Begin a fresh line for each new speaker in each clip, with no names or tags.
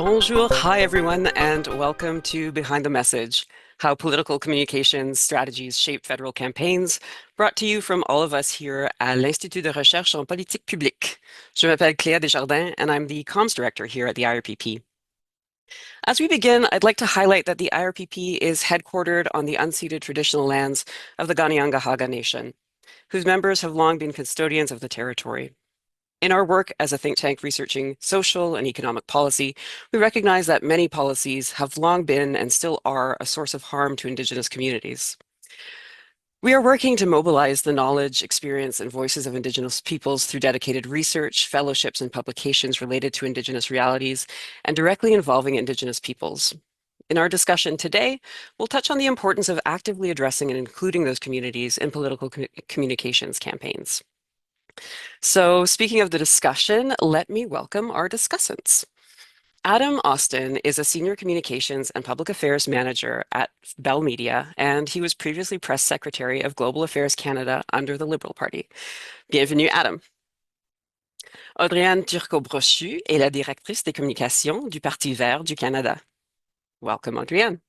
Bonjour, hi everyone, and welcome to Behind the Message, how political communications strategies shape federal campaigns, brought to you from all of us here at l'Institut de recherche en politique publique. Je m'appelle Cléa Desjardins, and I'm the comms director here at the IRPP. As we begin, I'd like to highlight that the IRPP is headquartered on the unceded traditional lands of the Kanien'kehá:ka Nation, whose members have long been custodians of the territory. In our work as a think tank researching social and economic policy, we recognize that many policies have long been and still are a source of harm to Indigenous communities. We are working to mobilize the knowledge, experience, and voices of Indigenous peoples through dedicated research, fellowships, and publications related to Indigenous realities and directly involving Indigenous peoples. In our discussion today, we'll touch on the importance of actively addressing and including those communities in political communications campaigns. So speaking of the discussion, let me welcome our discussants. Adam Austen is a senior communications and public affairs manager at Bell Media, and he was previously press secretary of Global Affairs Canada under the Liberal Party. Bienvenue, Adam. Audrey-Anne Turcot-Brochu est la directrice des communications du Parti vert du Canada. Welcome, Audrey-Anne.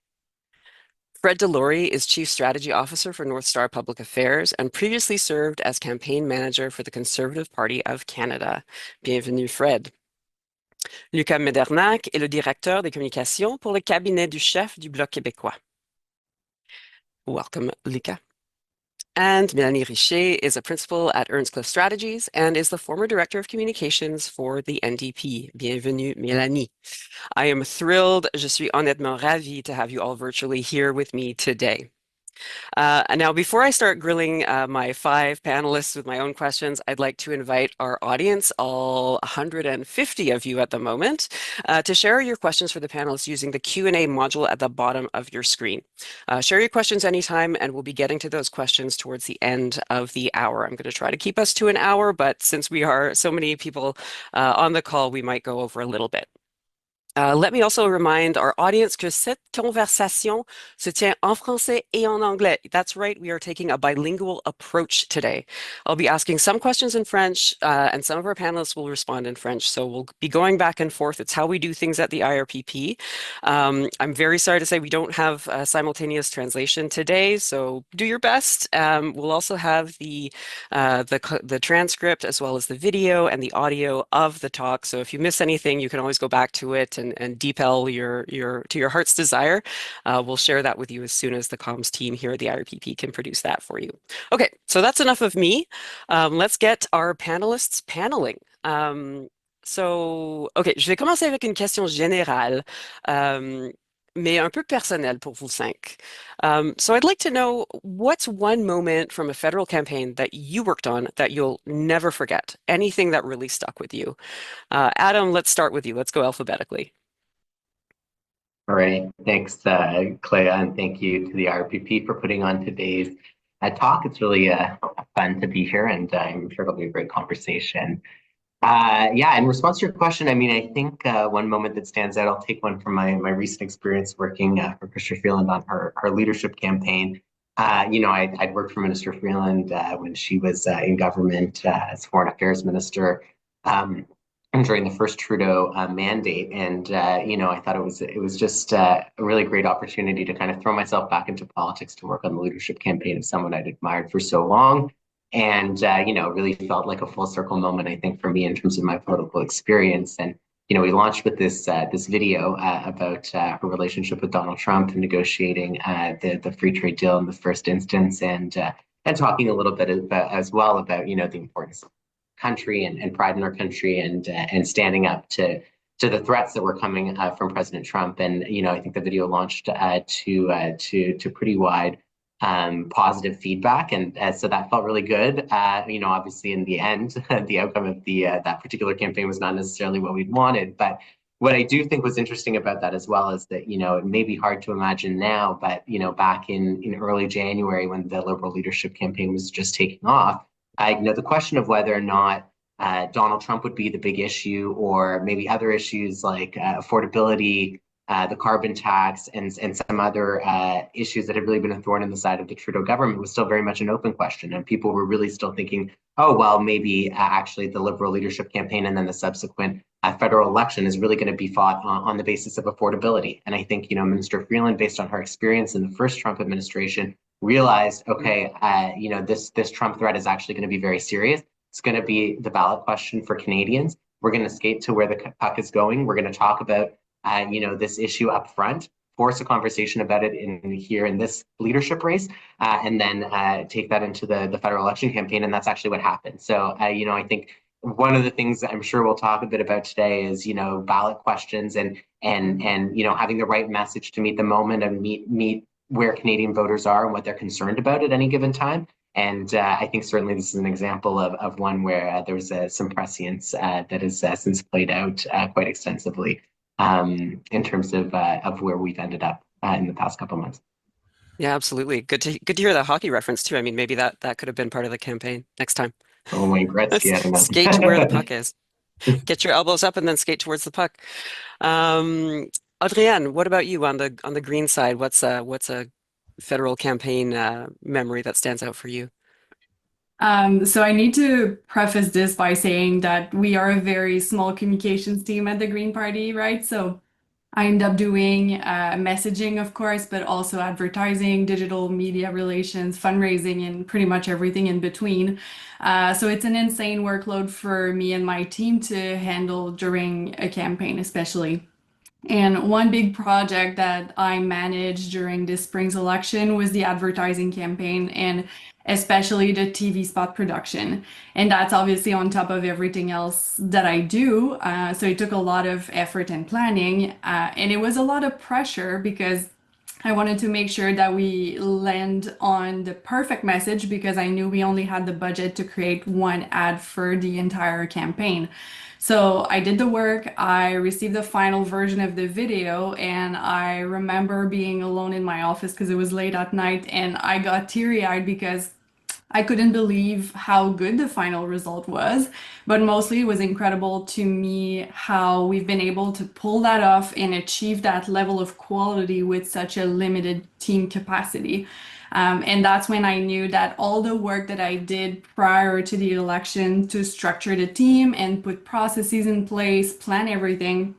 Fred DeLorey is Chief Strategy Officer for North Star Public Affairs and previously served as campaign manager for the Conservative Party of Canada. Bienvenue, Fred. Lucas Medernach est le directeur des communications pour le cabinet du chef du Bloc Quebecois. Welcome, Lucas. And Mélanie Richer is a principal at Earnscliffe Strategies and is the former director of communications for the NDP. Bienvenue, Mélanie. I am thrilled, je suis honnêtement ravie to have you all virtually here with me today. And now, before I start grilling my 5 panelists with my own questions, I'd like to invite our audience, all 150 of you at the moment, to share your questions for the panelists using the Q&A module at the bottom of your screen. Share your questions anytime, and we'll be getting to those questions towards the end of the hour. I'm going to try to keep us to an hour, but since we are so many people on the call, we might go over a little bit. Let me also remind our audience que cette conversation se tient en français et en anglais. That's right, we are taking a bilingual approach today. I'll be asking some questions in French, and some of our panelists will respond in French. So we'll be going back and forth. It's how we do things at the IRPP. I'm very sorry to say we don't have simultaneous translation today, so do your best. We'll also have the transcript as well as the video and the audio of the talk. So if you miss anything, you can always go back to it and detail to your heart's desire. We'll share that with you as soon as the comms team here at the IRPP can produce that for you. Okay, so that's enough of me. Let's get our panelists paneling. OK, je vais commencer avec une question générale, mais un peu personnelle pour vous 5. So I'd like to know, what's one moment from a federal campaign that you worked on that you'll never forget? Anything that really stuck with you? Adam, let's start with you. Let's go alphabetically.
All right, thanks, Cléa, and thank you to the IRPP for putting on today's talk. It's really fun to be here, and I'm sure it'll be a great conversation. Yeah, in response to your question, I mean, I think one moment that stands out, I'll take one from my recent experience working for Chrystia Freeland on her leadership campaign. You know, I'd worked for Minister Freeland when she was in government as Foreign Affairs Minister during the first Trudeau mandate, and you know, I thought it was just a really great opportunity to kind of throw myself back into politics to work on the leadership campaign of someone I'd admired for so long. And, you know, really felt like a full circle moment, I think, for me in terms of my political experience. And, you know, we launched with this video about her relationship with Donald Trump and negotiating the free trade deal in the first instance, and talking a little bit about, as well, about, you know, the importance of country and pride in our country, and standing up to the threats that were coming from President Trump. And, you know, I think the video launched to pretty wide positive feedback, and so that felt really good. You know, obviously in the end, the outcome of that particular campaign was not necessarily what we'd wanted, but what I do think was interesting about that as well is that, you know, it may be hard to imagine now, but, you know, back in early January when the Liberal leadership campaign was just taking off, you know, the question of whether or not Donald Trump would be the big issue, or maybe other issues like affordability, the carbon tax, and some other issues that had really been a thorn in the side of the Trudeau government was still very much an open question. And people were really still thinking, oh, well, maybe actually the Liberal leadership campaign and then the subsequent federal election is really going to be fought on the basis of affordability. And I think, Minister Freeland, based on her experience in the first Trump administration, realized, okay, this Trump threat is actually going to be very serious. It's going to be the ballot question for Canadians. We're going to skate to where the puck is going. We're going to talk about, this issue up front, force a conversation about it in this leadership race, and then take that into the federal election campaign. And that's actually what happened. So, I think one of the things that I'm sure we'll talk a bit about today is, ballot questions and having the right message to meet the moment and meet where Canadian voters are and what they're concerned about at any given time. And I think certainly this is an example of one where there was some prescience that has since played out quite extensively in terms of where we've ended up in the past couple of months.
Yeah, absolutely. Good to hear that hockey reference too. I mean, maybe that could have been part of the campaign next time.
Oh, Wayne Gretzky, I don't
Skate to where the
know.
puck is. Get your elbows up and then skate towards the puck. Adrienne, what about you on the green side? What's a federal campaign memory that stands out for you?
So I need to preface this by saying that we are a very small communications team at the Green Party, right? So I end up doing messaging, of course, but also advertising, digital media relations, fundraising, and pretty much everything in between. So it's an insane workload for me and my team to handle during a campaign, especially. And one big project that I managed during this spring's election was the advertising campaign and especially the TV spot production. And that's obviously on top of everything else that I do. So it took a lot of effort and planning. And it was a lot of pressure because I wanted to make sure that we land on the perfect message because I knew we only had the budget to create one ad for the entire campaign. So I did the work, I received the final version of the video, and I remember being alone in my office because it was late at night, and I got teary-eyed because I couldn't believe how good the final result was, but mostly it was incredible to me how we've been able to pull that off and achieve that level of quality with such a limited team capacity. And that's when I knew that all the work that I did prior to the election to structure the team and put processes in place, plan everything,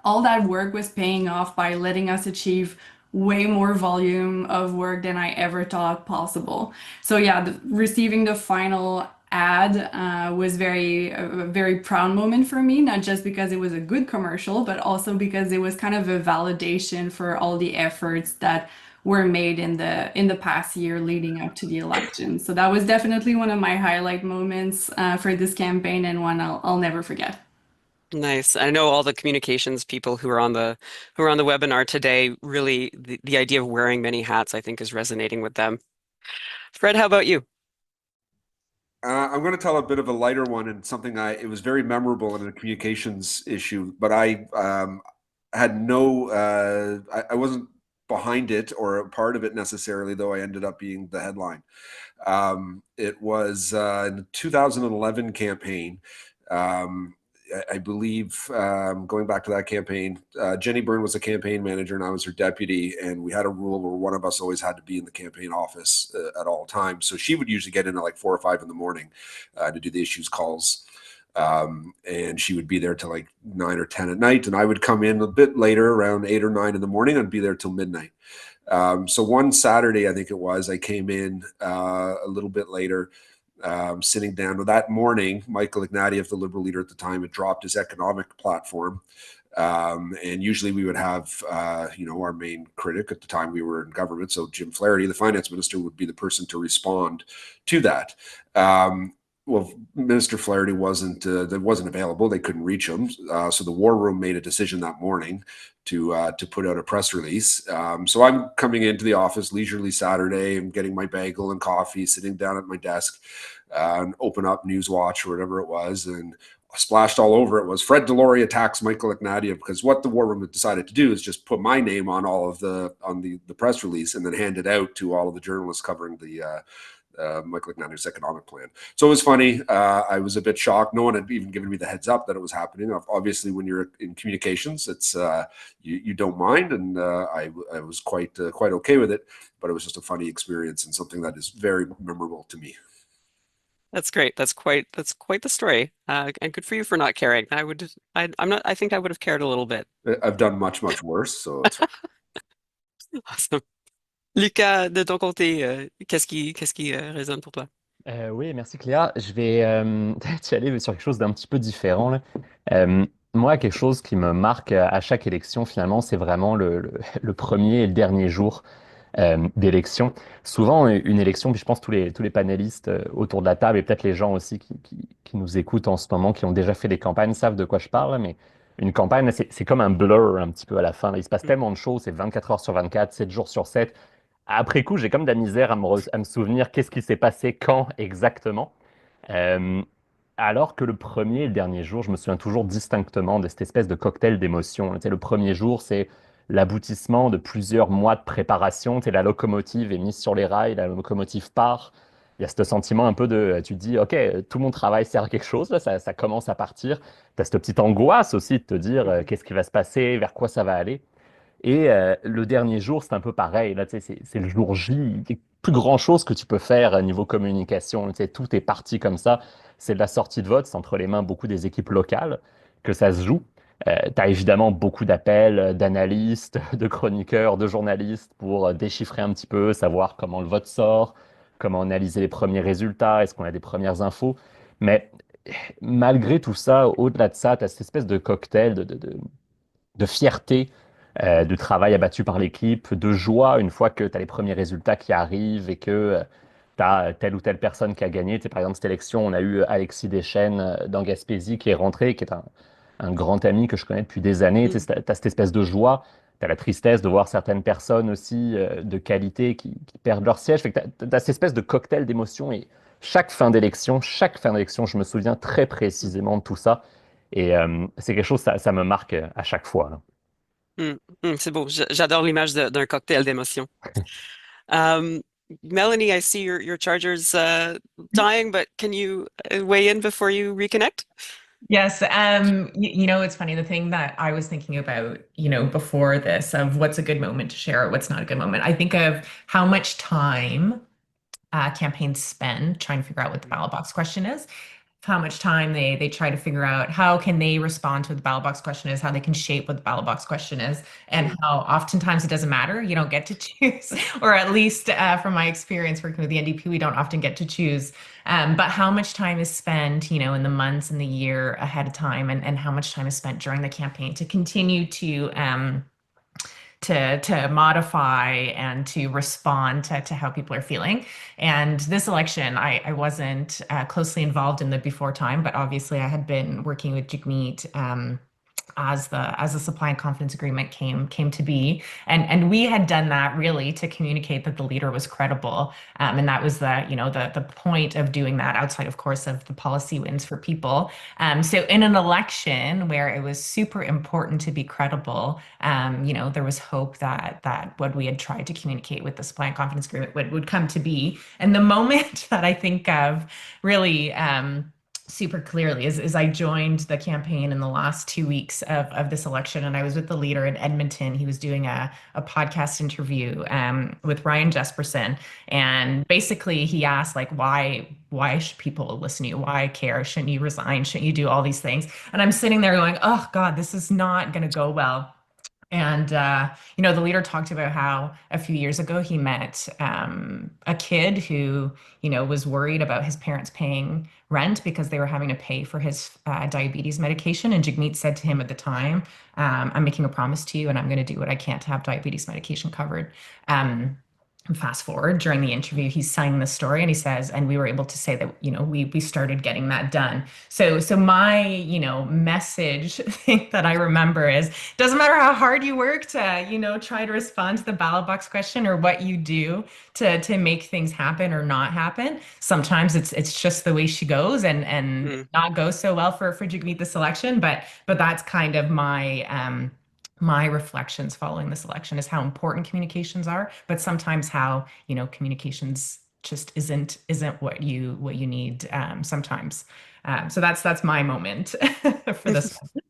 all that work was paying off by letting us achieve way more volume of work than I ever thought possible. So yeah, receiving the final ad was a very proud moment for me, not just because it was a good commercial, but also because it was kind of a validation for all the efforts that were made in the past year leading up to the election. So that was definitely one of my highlight moments for this campaign and one I'll never forget.
Nice. I know all the communications people who are on the webinar today, really the idea of wearing many hats, I think, is resonating with them. Fred, how about you?
I'm going to tell a bit of a lighter one and something it was very memorable in a communications issue, but I had I wasn't behind it or a part of it necessarily, though I ended up being the headline. It was in the 2011 campaign. I believe going back to that campaign, Jenny Byrne was the campaign manager and I was her deputy. And we had a rule where one of us always had to be in the campaign office at all times. So she would usually get in at like 4 or 5 in the morning to do the issues calls. And she would be there till like 9 or 10 at night. And I would come in a bit later, around 8 or 9 in the morning, and be there till midnight. So one Saturday, I think it was, I came in a little bit later, sitting down. Well, that morning, Michael Ignatieff, the Liberal leader at the time, had dropped his economic platform. And usually we would have, our main critic at the time we were in government. So Jim Flaherty, the finance minister, would be the person to respond to that. Well, Minister Flaherty wasn't available. They couldn't reach him. So the War Room made a decision that morning to put out a press release. So I'm coming into the office, leisurely Saturday. I'm getting my bagel and coffee, sitting down at my desk, and open up Newswatch or whatever it was, and splashed all over it was Fred DeLorey attacks Michael Ignatieff, because what the War Room had decided to do is just put my name on the press release and then hand it out to all of the journalists covering the Michael Ignatieff's economic plan. So it was funny. I was a bit shocked. No one had even given me the heads up that it was happening. Obviously, when you're in communications, it's you don't mind, and I was quite okay with it. But it was just a funny experience and something that is very memorable to me.
That's great. That's quite the story. And good for you for not caring. I think I would have cared a little bit.
I've done much, much worse, so it's
Awesome. Lucas, de ton côté, qu'est-ce qui résonne pour toi?
Oui, merci Cléa. Je vais tu aller sur quelque chose d'un petit peu différent là. Moi, quelque chose qui me marque à chaque élection, finalement, c'est vraiment le premier et le dernier jour d'élection. Souvent, une élection, puis je pense tous les panélistes autour de la table et peut-être les gens aussi qui nous écoutent en ce moment, qui ont déjà fait des campagnes, savent de quoi je parle, mais une campagne, c'est comme un blur un petit peu à la fin. Il se passe
Mm.
tellement de choses, c'est 24 heures sur 24, 7 jours sur 7. Après coup, j'ai comme de la misère à me souvenir qu'est-ce qui s'est passé quand exactement. Euh, alors que le premier et le dernier jour, je me souviens toujours distinctement de cette espèce de cocktail d'émotions. Tu sais, le premier jour, c'est l'aboutissement de plusieurs mois de préparation. Tu sais, la locomotive est mise sur les rails, la locomotive part. Il y a ce sentiment un peu de, tu te dis, OK, tout mon travail sert à quelque chose, là, ça commence à partir. Tu as cette petite angoisse aussi de te dire,
Mhm.
qu'est-ce qui va se passer, vers quoi ça va aller. Et le dernier jour, c'est un peu pareil. Là, tu sais, c'est le jour J. Il n'y a plus grand-chose que tu peux faire niveau communication. Tu sais, tout est parti comme ça. C'est de la sortie de vote. C'est entre les mains beaucoup des équipes locales que ça se joue. Tu as évidemment beaucoup d'appels d'analystes, de chroniqueurs, de journalistes pour déchiffrer un petit peu, savoir comment le vote sort, comment analyser les premiers résultats, est-ce qu'on a des premières infos. Mais malgré tout ça, au-delà de ça, tu as cette espèce de cocktail de fierté du travail abattu par l'équipe, de joie une fois que tu as les premiers résultats qui arrivent et que tu as telle ou telle personne qui a gagné. Tu sais, par exemple, cette élection, on a eu Alexis Deschênes dans Gaspésie qui est rentré, qui est un grand ami que je connais depuis des années. Tu
Mm.
sais, tu as cette espèce de joie. Tu as la tristesse de voir certaines personnes aussi de qualité qui perdent leur siège. Tu as cette espèce de cocktail d'émotions et chaque fin d'élection, je me souviens très précisément de tout ça. Et c'est quelque chose, ça me marque à chaque fois, là.
Mm. C'est beau. J'adore l'image d'un cocktail d'émotions. Um, Melanie, I see your charger's dying, but can you weigh in before you reconnect?
Yes, it's funny. The thing that I was thinking about, before this of what's a good moment to share, what's not a good moment. I think of how much time campaigns spend trying to figure out what the ballot box question is, how much time they try to figure out how can they respond to what the ballot box question is, how they can shape what the ballot box question is, and
Mm.
how oftentimes it doesn't matter. You don't get to choose, or at least from my experience working with the NDP, we don't often get to choose. But how much time is spent, in the months and the year ahead of time, and how much time is spent during the campaign to continue to modify and to respond to how people are feeling. And this election, I wasn't closely involved in the before time, but obviously I had been working with Jagmeet as the supply and confidence agreement came to be, and we had done that really to communicate that the leader was credible, and that was the point of doing that, outside of course of the policy wins for people. So in an election where it was super important to be credible, there was hope that what we had tried to communicate with the supply and confidence agreement would come to be. And the moment that I think of really super clearly is I joined the campaign in the last 2 weeks of this election, and I was with the leader in Edmonton. He was doing a podcast interview with Ryan Jesperson, and basically he asked, like, why should people listen to you? Why care? Shouldn't you resign? Shouldn't you do all these things? And I'm sitting there going, oh God, this is not going to go well. And the leader talked about how a few years ago he met a kid who, was worried about his parents paying rent because they were having to pay for his diabetes medication. And Jagmeet said to him at the time, "I'm making a promise to you, and I'm going to do what I can to have diabetes medication covered." And fast forward during the interview, he's signing the story, and he says, and we were able to say that we started getting that done. So my message thing that I remember is, doesn't matter how hard you work to try to respond to the ballot box question, or what you do to make things happen or not happen. Sometimes it's just the way she goes, and
Mm.
not go so well for Jagmeet this election. But that's kind of my reflections following this election, is how important communications are, but sometimes how communications just isn't what you need sometimes. So that's my moment for this one.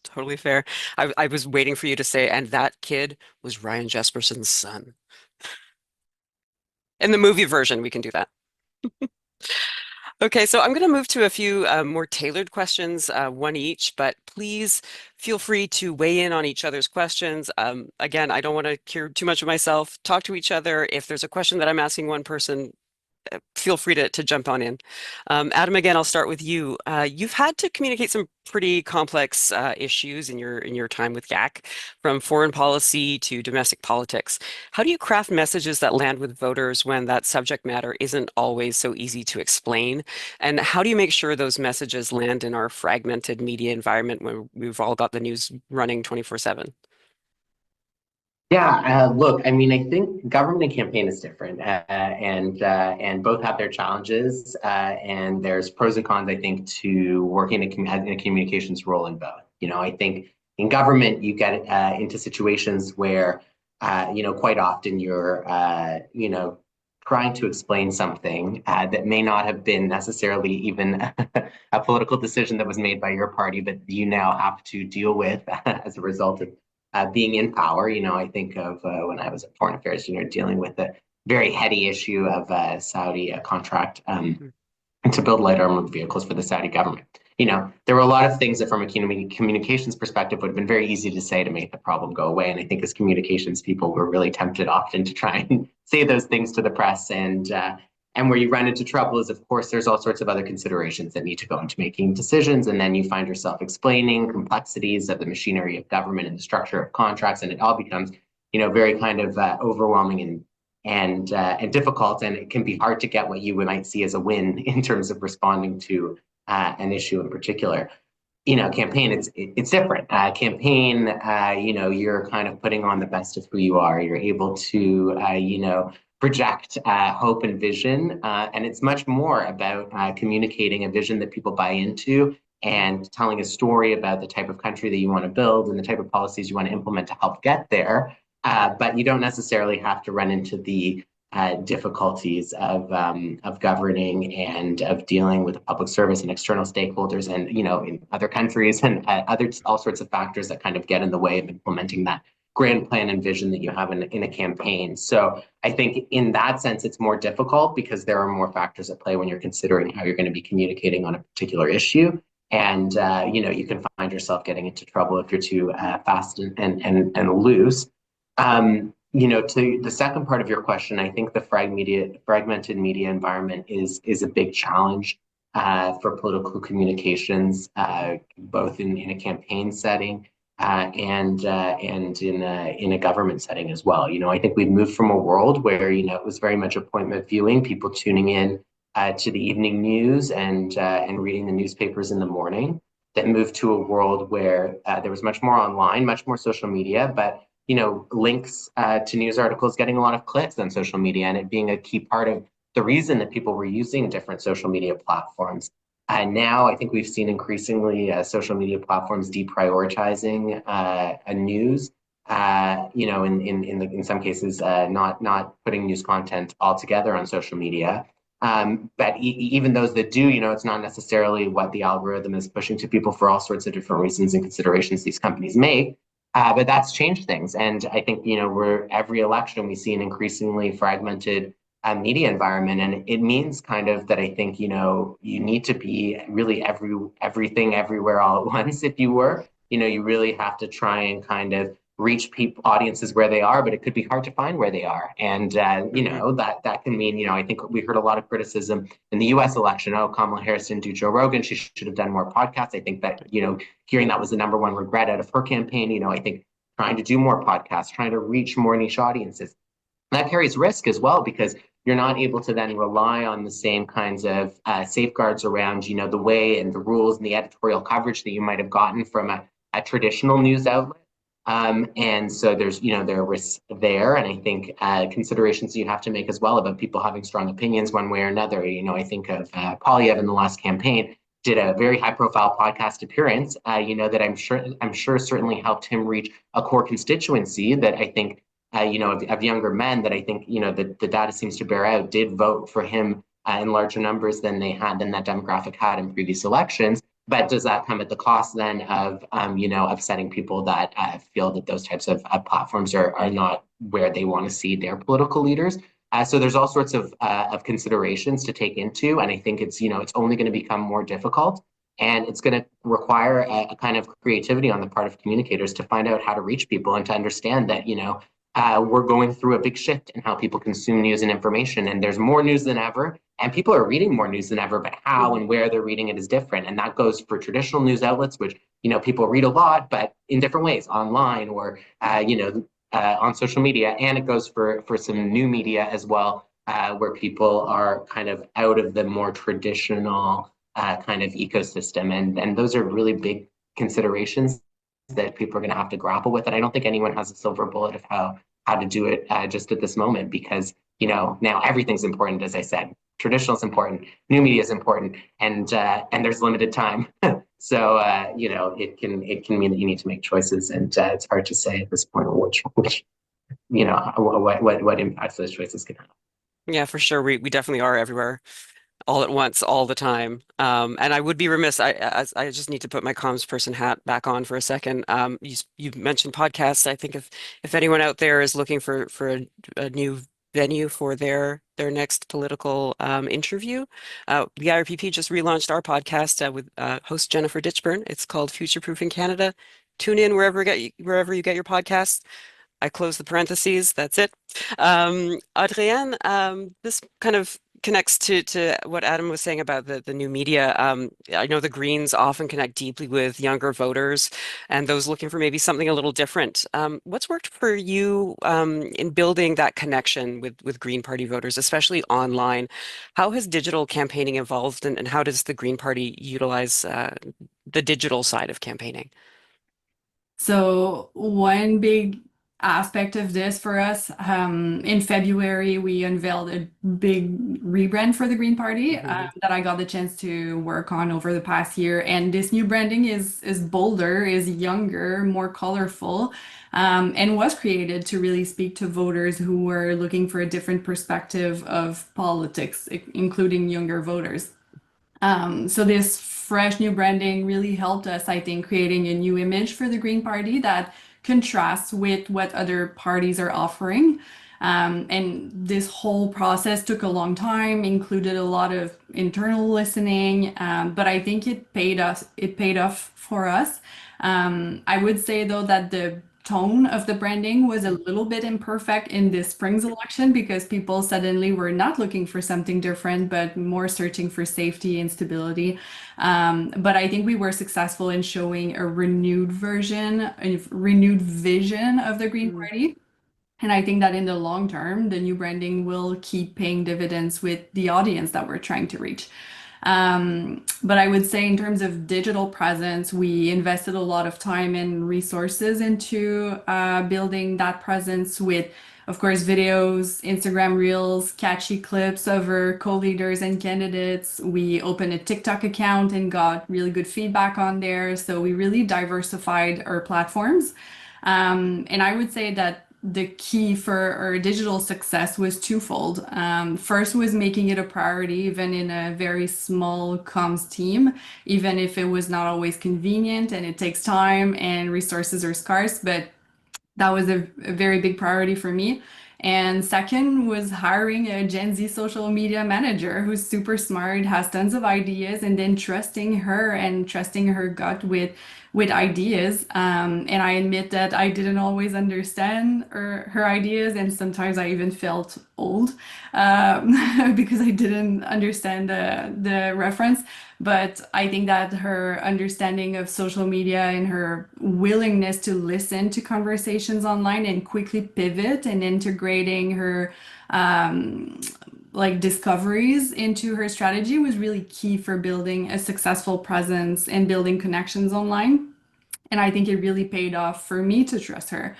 Totally fair. I was waiting for you to say, and that kid was Ryan Jesperson's son. In the movie version, we can do that. Okay, so I'm going to move to a few more tailored questions, one each, but please feel free to weigh in on each other's questions. Again, I don't want to hear too much of myself. Talk to each other. If there's a question that I'm asking one person, feel free to jump on in. Adam, again, I'll start with you. You've had to communicate some pretty complex issues in your time with GAC, from foreign policy to domestic politics. How do you craft messages that land with voters when that subject matter isn't always so easy to explain? And how do you make sure those messages land in our fragmented media environment when we've all got the news running 24/7?
Yeah, look, I mean, I think government and campaign is different, and both have their challenges, and there's pros and cons, I think, to working in a communications role in both. I think in government you get into situations where, quite often you're, trying to explain something that may not have been necessarily even a political decision that was made by your party, but you now have to deal with as a result of being in power. I think of when I was at Foreign Affairs, dealing with the very heady issue of Saudi contract to build light armored vehicles for the Saudi government. There were a lot of things that from a communications perspective would have been very easy to say to make the problem go away. And I think as communications people, we're really tempted often to try and say those things to the press. And where you run into trouble is, of course, there's all sorts of other considerations that need to go into making decisions. And then you find yourself explaining complexities of the machinery of government and the structure of contracts. And it all becomes, very kind of overwhelming and difficult. And it can be hard to get what you might see as a win in terms of responding to an issue in particular. Campaign, it's different. Campaign, you're kind of putting on the best of who you are. You're able to, project hope and vision. And it's much more about communicating a vision that people buy into and telling a story about the type of country that you want to build and the type of policies you want to implement to help get there. But you don't necessarily have to run into the difficulties of governing and of dealing with the public service and external stakeholders and, in other countries and all sorts of factors that kind of get in the way of implementing that grand plan and vision that you have in a campaign. So I think in that sense, it's more difficult because there are more factors at play when you're considering how you're going to be communicating on a particular issue. And, you can find yourself getting into trouble if you're too fast and loose. To the second part of your question, I think the fragmented media environment is a big challenge for political communications, both in a campaign setting and in a government setting as well. I think we've moved from a world where it was very much appointment viewing, people tuning in to the evening news and reading the newspapers in the morning. That moved to a world where there was much more online, much more social media, but links to news articles getting a lot of clicks on social media and it being a key part of the reason that people were using different social media platforms. And now I think we've seen increasingly social media platforms deprioritizing news, in some cases not putting news content altogether on social media. But even those that do, it's not necessarily what the algorithm is pushing to people for all sorts of different reasons and considerations these companies make. But that's changed things. And I think, every election we see an increasingly fragmented media environment. And it means kind of that I think, you need to be really everything everywhere all at once, if you were. You really have to try and kind of reach audiences where they are, but it could be hard to find where they are. And, that can mean, I think we heard a lot of criticism in the US election. Oh, Kamala Harris didn't do Joe Rogan. She should have done more podcasts. I think that, hearing that was the number one regret out of her campaign. I think trying to do more podcasts, trying to reach more niche audiences, that carries risk as well, because you're not able to then rely on the same kinds of safeguards around, the way and the rules and the editorial coverage that you might have gotten from a traditional news outlet. And so there's, there are risks there. And I think considerations you have to make as well about people having strong opinions one way or another. I think of Polyev in the last campaign did a very high profile podcast appearance, that I'm sure certainly helped him reach a core constituency that I think, of younger men that I think, the data seems to bear out did vote for him in larger numbers than that demographic had in previous elections. But does that come at the cost then of, upsetting people that feel that those types of platforms are not where they want to see their political leaders? So there's all sorts of considerations to take into, and I think it's it's only going to become more difficult, and it's going to require a kind of creativity on the part of communicators to find out how to reach people and to understand that we're going through a big shift in how people consume news and information, and there's more news than ever, and people are reading more news than ever, but how and where they're reading it is different, and that goes for traditional news outlets, which people read a lot, but in different ways, online or on social media, and it goes for some new media as well, where people are kind of out of the more traditional kind of ecosystem, and those are really big considerations that people are going to have to grapple with. And I don't think anyone has a silver bullet of how to do it just at this moment, because now everything's important. As I said, traditional is important, new media is important, and there's limited time. So it can mean that you need to make choices, and it's hard to say at this point which what impacts those choices can have.
Yeah, for sure. We definitely are everywhere, all at once, all the time. And I would be remiss. I just need to put my comms person hat back on for a second. You mentioned podcasts. I think if anyone out there is looking for a new venue for their next political interview, the IRPP just relaunched our podcast with host Jennifer Ditchburn. It's called Future Proofing Canada. Tune in wherever you get your podcasts. I close the parentheses. That's it. Adrienne, this kind of connects to what Adam was saying about the new media. I know the Greens often connect deeply with younger voters and those looking for maybe something a little different. What's worked for you in building that connection with Green Party voters, especially online? How has digital campaigning evolved, and how does the Green Party utilize the digital side of campaigning?
So one big aspect of this for us, in February, we unveiled a big rebrand for the Green Party that I got the chance to work on over the past year. And this new branding is bolder, is younger, more colorful, and was created to really speak to voters who were looking for a different perspective of politics, including younger voters. So this fresh new branding really helped us, I think, creating a new image for the Green Party that contrasts with what other parties are offering. And this whole process took a long time, included a lot of internal listening, but I think it paid off for us. I would say though that the tone of the branding was a little bit imperfect in this spring's election because people suddenly were not looking for something different, but more searching for safety and stability. But I think we were successful in showing a renewed version, a renewed vision of the Green Party. And I think that in the long term, the new branding will keep paying dividends with the audience that we're trying to reach. But I would say in terms of digital presence, we invested a lot of time and resources into building that presence with, of course, videos, Instagram Reels, catchy clips of our co-leaders and candidates. We opened a TikTok account and got really good feedback on there. So we really diversified our platforms. And I would say that the key for our digital success was twofold. First was making it a priority, even in a very small comms team, even if it was not always convenient and it takes time and resources are scarce, but that was a very big priority for me. And second was hiring a Gen Z social media manager who's super smart, has tons of ideas, and then trusting her gut with ideas. And I admit that I didn't always understand her ideas, and sometimes I even felt old because I didn't understand the reference. But I think that her understanding of social media and her willingness to listen to conversations online and quickly pivot and integrating her discoveries into her strategy was really key for building a successful presence and building connections online. And I think it really paid off for me to trust her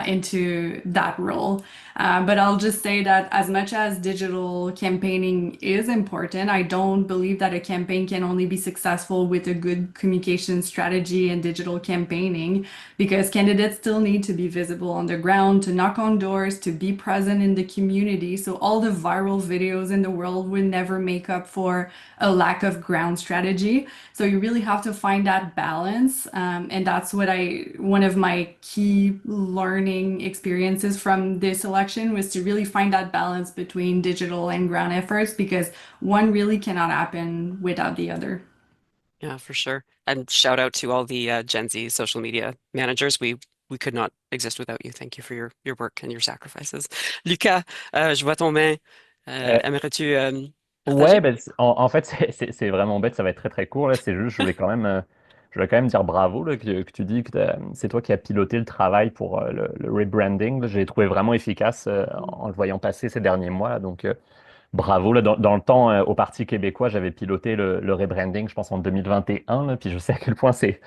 into that role. But I'll just say that as much as digital campaigning is important, I don't believe that a campaign can only be successful with a good communication strategy and digital campaigning, because candidates still need to be visible on the ground, to knock on doors, to be present in the community. So all the viral videos in the world will never make up for a lack of ground strategy. So you really have to find that balance and And that's what one of my key learning experiences from this election was to really find that balance between digital and ground efforts, because one really cannot happen without the other.
Yeah, for sure. And shout out to all the Gen Z social media managers. We could not exist without you. Thank you for your work and your sacrifices. Lucas, je vois ton main.
Euh,
Aimerais-tu
Ouais,
partager?
ben, en fait, c'est vraiment bête, ça va être très très court là. C'est juste, je voulais quand même dire bravo là, que tu dis que c'est toi qui as piloté le travail pour le rebranding. Là. J'ai trouvé vraiment efficace en le voyant passer ces derniers mois. Là. Donc, bravo. Là, dans le temps, au Parti québécois, j'avais piloté le rebranding, je pense, en 2021. Là, puis je sais à quel point c'est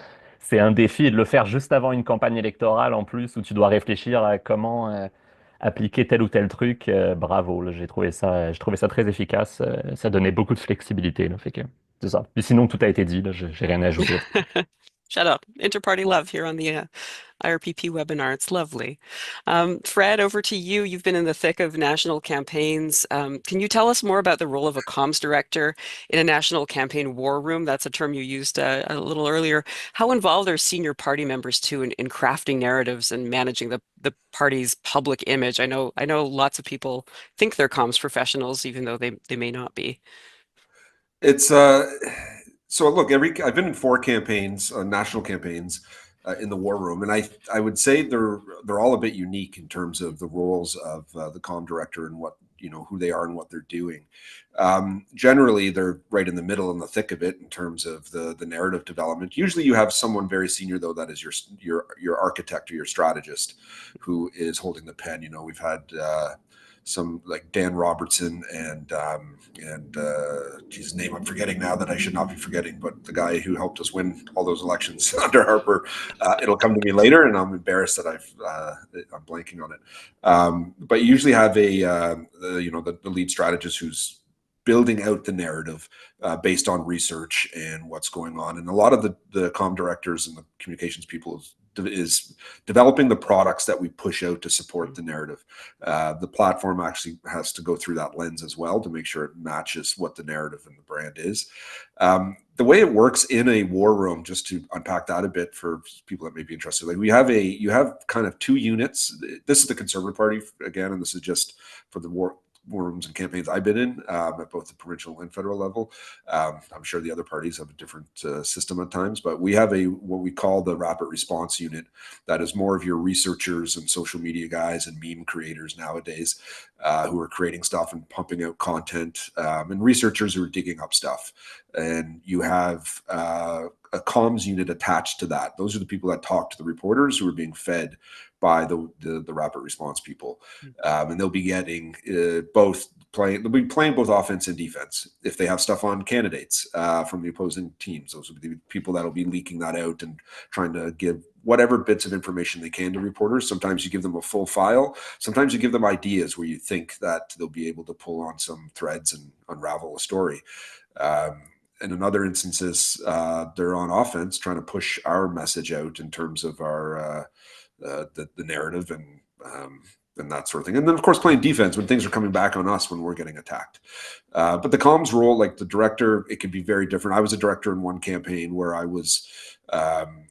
un défi et de le faire juste avant une campagne électorale en plus, où tu dois réfléchir à comment appliquer tel ou tel truc. Bravo. Là, j'ai trouvé ça très efficace. Ça donnait beaucoup de flexibilité. Là, fait que c'est ça. Puis sinon, tout a été dit. Là, j'ai rien à ajouter.
Shut up. Inter-party love here on the IRPP webinar. It's lovely. Fred, over to you. You've been in the thick of national campaigns. Can you tell us more about the role of a comms director in a national campaign war room? That's a term you used a little earlier. How involved are senior party members too in crafting narratives and managing the party's public image? I know lots of people think they're comms professionals, even though they may not be.
It's so look, I've been in 4 campaigns, national campaigns, in the war room, and I would say they're all a bit unique in terms of the roles of the comm director and what who they are and what they're doing. Generally, they're right in the middle, in the thick of it, in terms of the narrative development. Usually, you have someone very senior though, that is your architect or your strategist, who is holding the pen. We've had some like Dan Robertson and his name I'm forgetting now, that I should not be forgetting, but the guy who helped us win all those elections under Harper. It'll come to me later, and I'm embarrassed that I'm blanking on it. But you usually have the lead strategist who's building out the narrative based on research and what's going on. And a lot of the comm directors and the communications people is developing the products that we push out to support the narrative. The platform actually has to go through that lens as well to make sure it matches what the narrative and the brand is. The way it works in a war room, just to unpack that a bit for people that may be interested, like you have kind of 2 units. This is the Conservative Party again, and this is just for the war rooms and campaigns I've been in at both the provincial and federal level. I'm sure the other parties have a different system at times, but we have what we call the rapid response unit. That is more of your researchers and social media guys and meme creators nowadays who are creating stuff and pumping out content, and researchers who are digging up stuff. And you have a comms unit attached to that. Those are the people that talk to the reporters who are being fed by the rapid response people, and they'll be getting they'll be playing both offense and defense. If they have stuff on candidates from the opposing teams, those will be the people that'll be leaking that out and trying to give whatever bits of information they can to reporters. Sometimes you give them a full file. Sometimes you give them ideas where you think that they'll be able to pull on some threads and unravel a story. And in other instances, they're on offense, trying to push our message out in terms of our the narrative and that sort of thing. And then, of course, playing defense when things are coming back on us when we're getting attacked. But the comms role, like the director, it can be very different. I was a director in one campaign where I was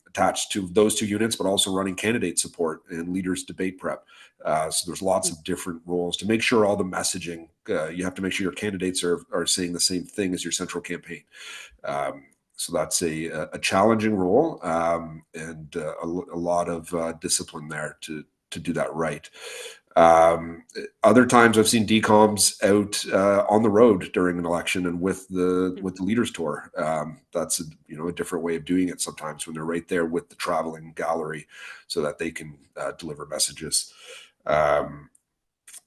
attached to those 2 units, but also running candidate support and leaders debate prep. So there's lots of different roles to make sure all the messaging, you have to make sure your candidates are saying the same thing as your central campaign. So that's a challenging role and a lot of discipline there to do that right. Other times I've seen DComs out on the road during an election and with the leaders tour. That's a different way of doing it sometimes, when they're right there with the traveling gallery so that they can deliver messages.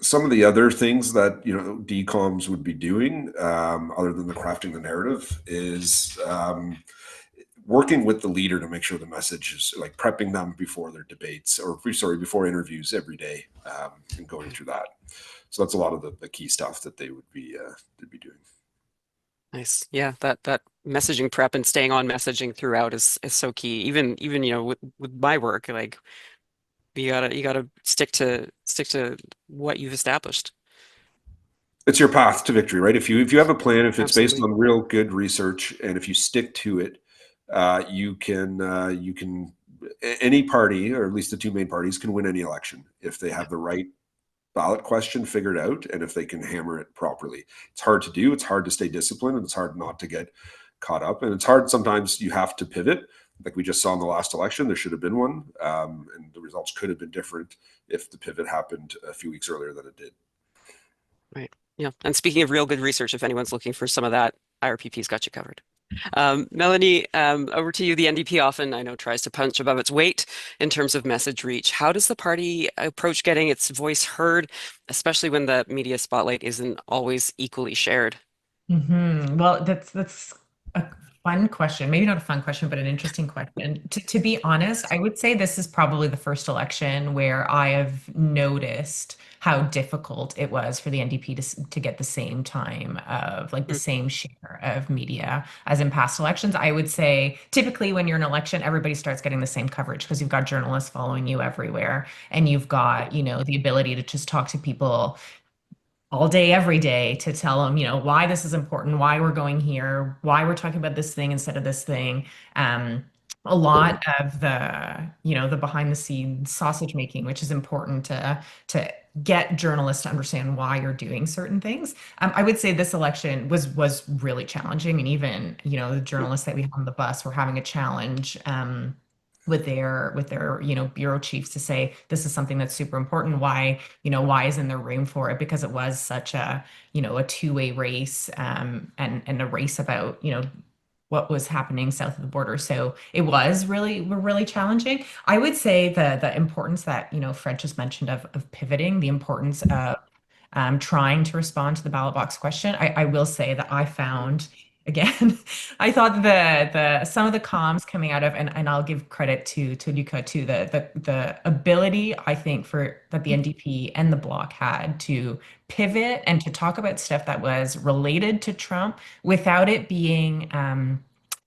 Some of the other things that DComs would be doing, other than the crafting the narrative, is working with the leader to make sure the message is like prepping them before their debates, or before interviews every day, and going through that. So that's a lot of the key stuff that they would be doing.
Nice. Yeah, that messaging prep and staying on messaging throughout is so key. Even with my work, like you gotta stick to what you've established.
It's your path to victory, right? If you have a plan, if it's based
Absolutely.
on real good research, and if you stick to it, you can any party, or at least the two main parties, can win any election if they have the right ballot question figured out and if they can hammer it properly. It's hard to do. It's hard to stay disciplined, and it's hard not to get caught up. And it's hard sometimes. You have to pivot, like we just saw in the last election. There should have been one, and the results could have been different if the pivot happened a few weeks earlier than it did.
Right. Yeah. And speaking of real good research, if anyone's looking for some of that, IRPP's got you covered. Mélanie, over to you. The NDP often, I know, tries to punch above its weight in terms of message reach. How does the party approach getting its voice heard, especially when the media spotlight isn't always equally shared?
Well, that's a fun question. Maybe not a fun question, but an interesting question. To be honest, I would say this is probably the first election where I have noticed how difficult it was for the NDP to get the same time of like the same share of media as in past elections. I would say typically when you're in an election, everybody starts getting the same coverage because you've got journalists following you everywhere, and you've got, the ability to just talk to people all day, every day, to tell them, why this is important, why we're going here, why we're talking about this thing instead of this thing. A lot of the behind the scenes sausage making, which is important to get journalists to understand why you're doing certain things. I would say this election was really challenging, and even the journalists that we had on the bus were having a challenge. With their bureau chiefs to say this is something that's super important. Why isn't there room for it? Because it was such a two-way race, and a race about what was happening south of the border. So it was really challenging. I would say the importance that Fred just mentioned of pivoting, the importance of trying to respond to the ballot box question. I will say that I found, again, I thought the some of the comms coming out of, and I'll give credit to Luca too, the ability I think that the NDP and the Bloc had to pivot and to talk about stuff that was related to Trump without it being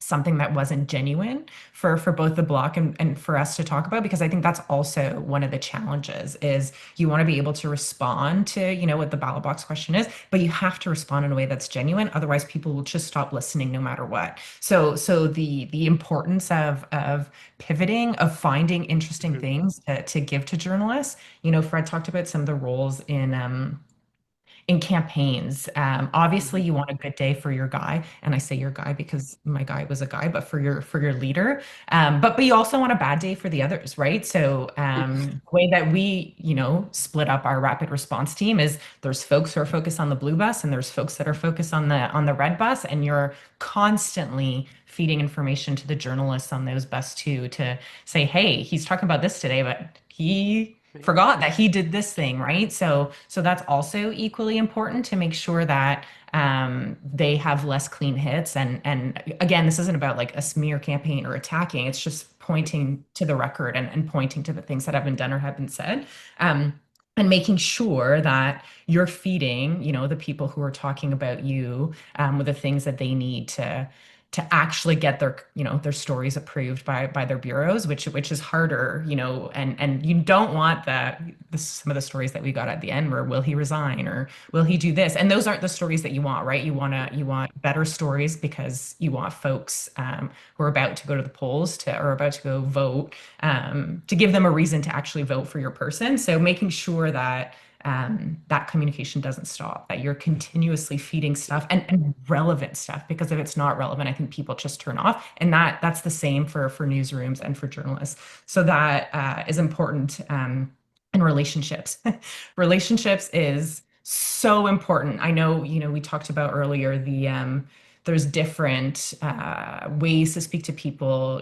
something that wasn't genuine for both the Bloc and for us to talk about, because I think that's also one of the challenges is you want to be able to respond to what the ballot box question is, but you have to respond in a way that's genuine, otherwise people will just stop listening no matter what. So the importance of pivoting, of finding interesting things to give to journalists. Fred talked about some of the roles in campaigns. Obviously you want a good day for your guy, and I say your guy because my guy was a guy, but for your leader. But you also want a bad day for the others, right? So the way that we, split up our rapid response team is there's folks who are focused on the blue bus and there's folks that are focused on the red bus, and you're constantly feeding information to the journalists on those bus too, to say, hey, he's talking about this today, but he forgot that he did this thing, right? So that's also equally important to make sure that they have less clean hits. And again, this isn't about like a smear campaign or attacking. It's just pointing to the record and pointing to the things that have been done or have been said. And making sure that you're feeding, the people who are talking about you with the things that they need to actually get their stories approved by their bureaus, which is harder, and you don't want some of the stories that we got at the end where will he resign or will he do this? And those aren't the stories that you want, right? You want better stories because you want folks who are about to go to the polls or about to go vote, to give them a reason to actually vote for your person. So making sure that that communication doesn't stop, that you're continuously feeding stuff and relevant stuff, because if it's not relevant, I think people just turn off. And that's the same for newsrooms and for journalists. So that is important. And relationships. Relationships is so important. I know, we talked about earlier there's different ways to speak to people,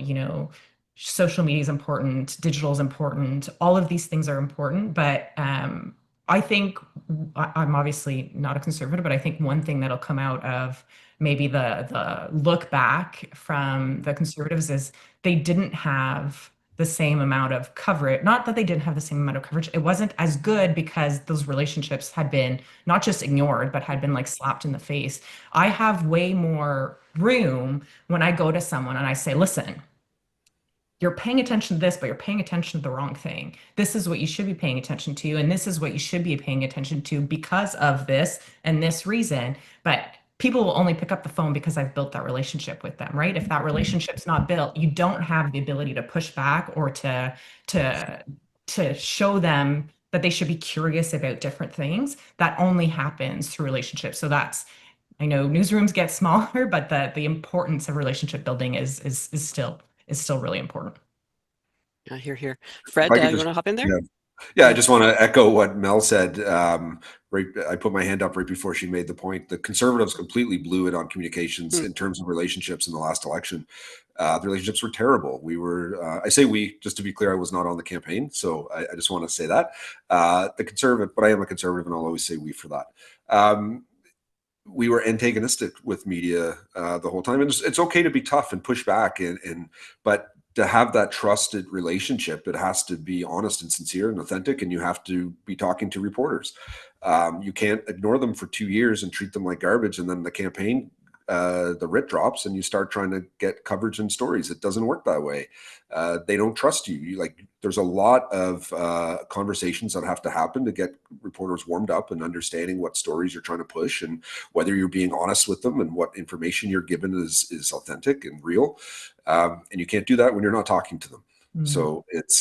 social media is important, digital is important, all of these things are important, but I think I'm obviously not a conservative, but I think one thing that'll come out of maybe the look back from the Conservatives is they didn't have the same amount of coverage. Not that they didn't have the same amount of coverage. It wasn't as good because those relationships had been not just ignored, but had been like slapped in the face. I have way more room when I go to someone and I say, listen, you're paying attention to this, but you're paying attention to the wrong thing. This is what you should be paying attention to, and this is what you should be paying attention to because of this and this reason. But people will only pick up the phone because I've built that relationship with them, right? If that relationship's not built, you don't have the ability to push back or to show them that they should be curious about different things. That only happens through relationships. So that's, I know newsrooms get smaller, but the importance of relationship building is still really important.
Here.
If
Fred,
I could
you
just,
want to hop in there?
yeah. Yeah, I just want to echo what Mel said. I put my hand up right before she made the point. The Conservatives completely blew it on communications in terms of relationships in the last election. The relationships were terrible. We were, I say we, just to be clear, I was not on the campaign. So I just want to say that. The Conservative, but I am a Conservative and I'll always say we for that. We were antagonistic with media the whole time. And it's okay to be tough and push back, but to have that trusted relationship, it has to be honest and sincere and authentic, and you have to be talking to reporters. You can't ignore them for 2 years and treat them like garbage, and then the campaign, the writ drops, and you start trying to get coverage and stories. It doesn't work that way. They don't trust you. There's a lot of conversations that have to happen to get reporters warmed up and understanding what stories you're trying to push and whether you're being honest with them and what information you're given is authentic and real. And you can't do that when you're not talking to them. So it's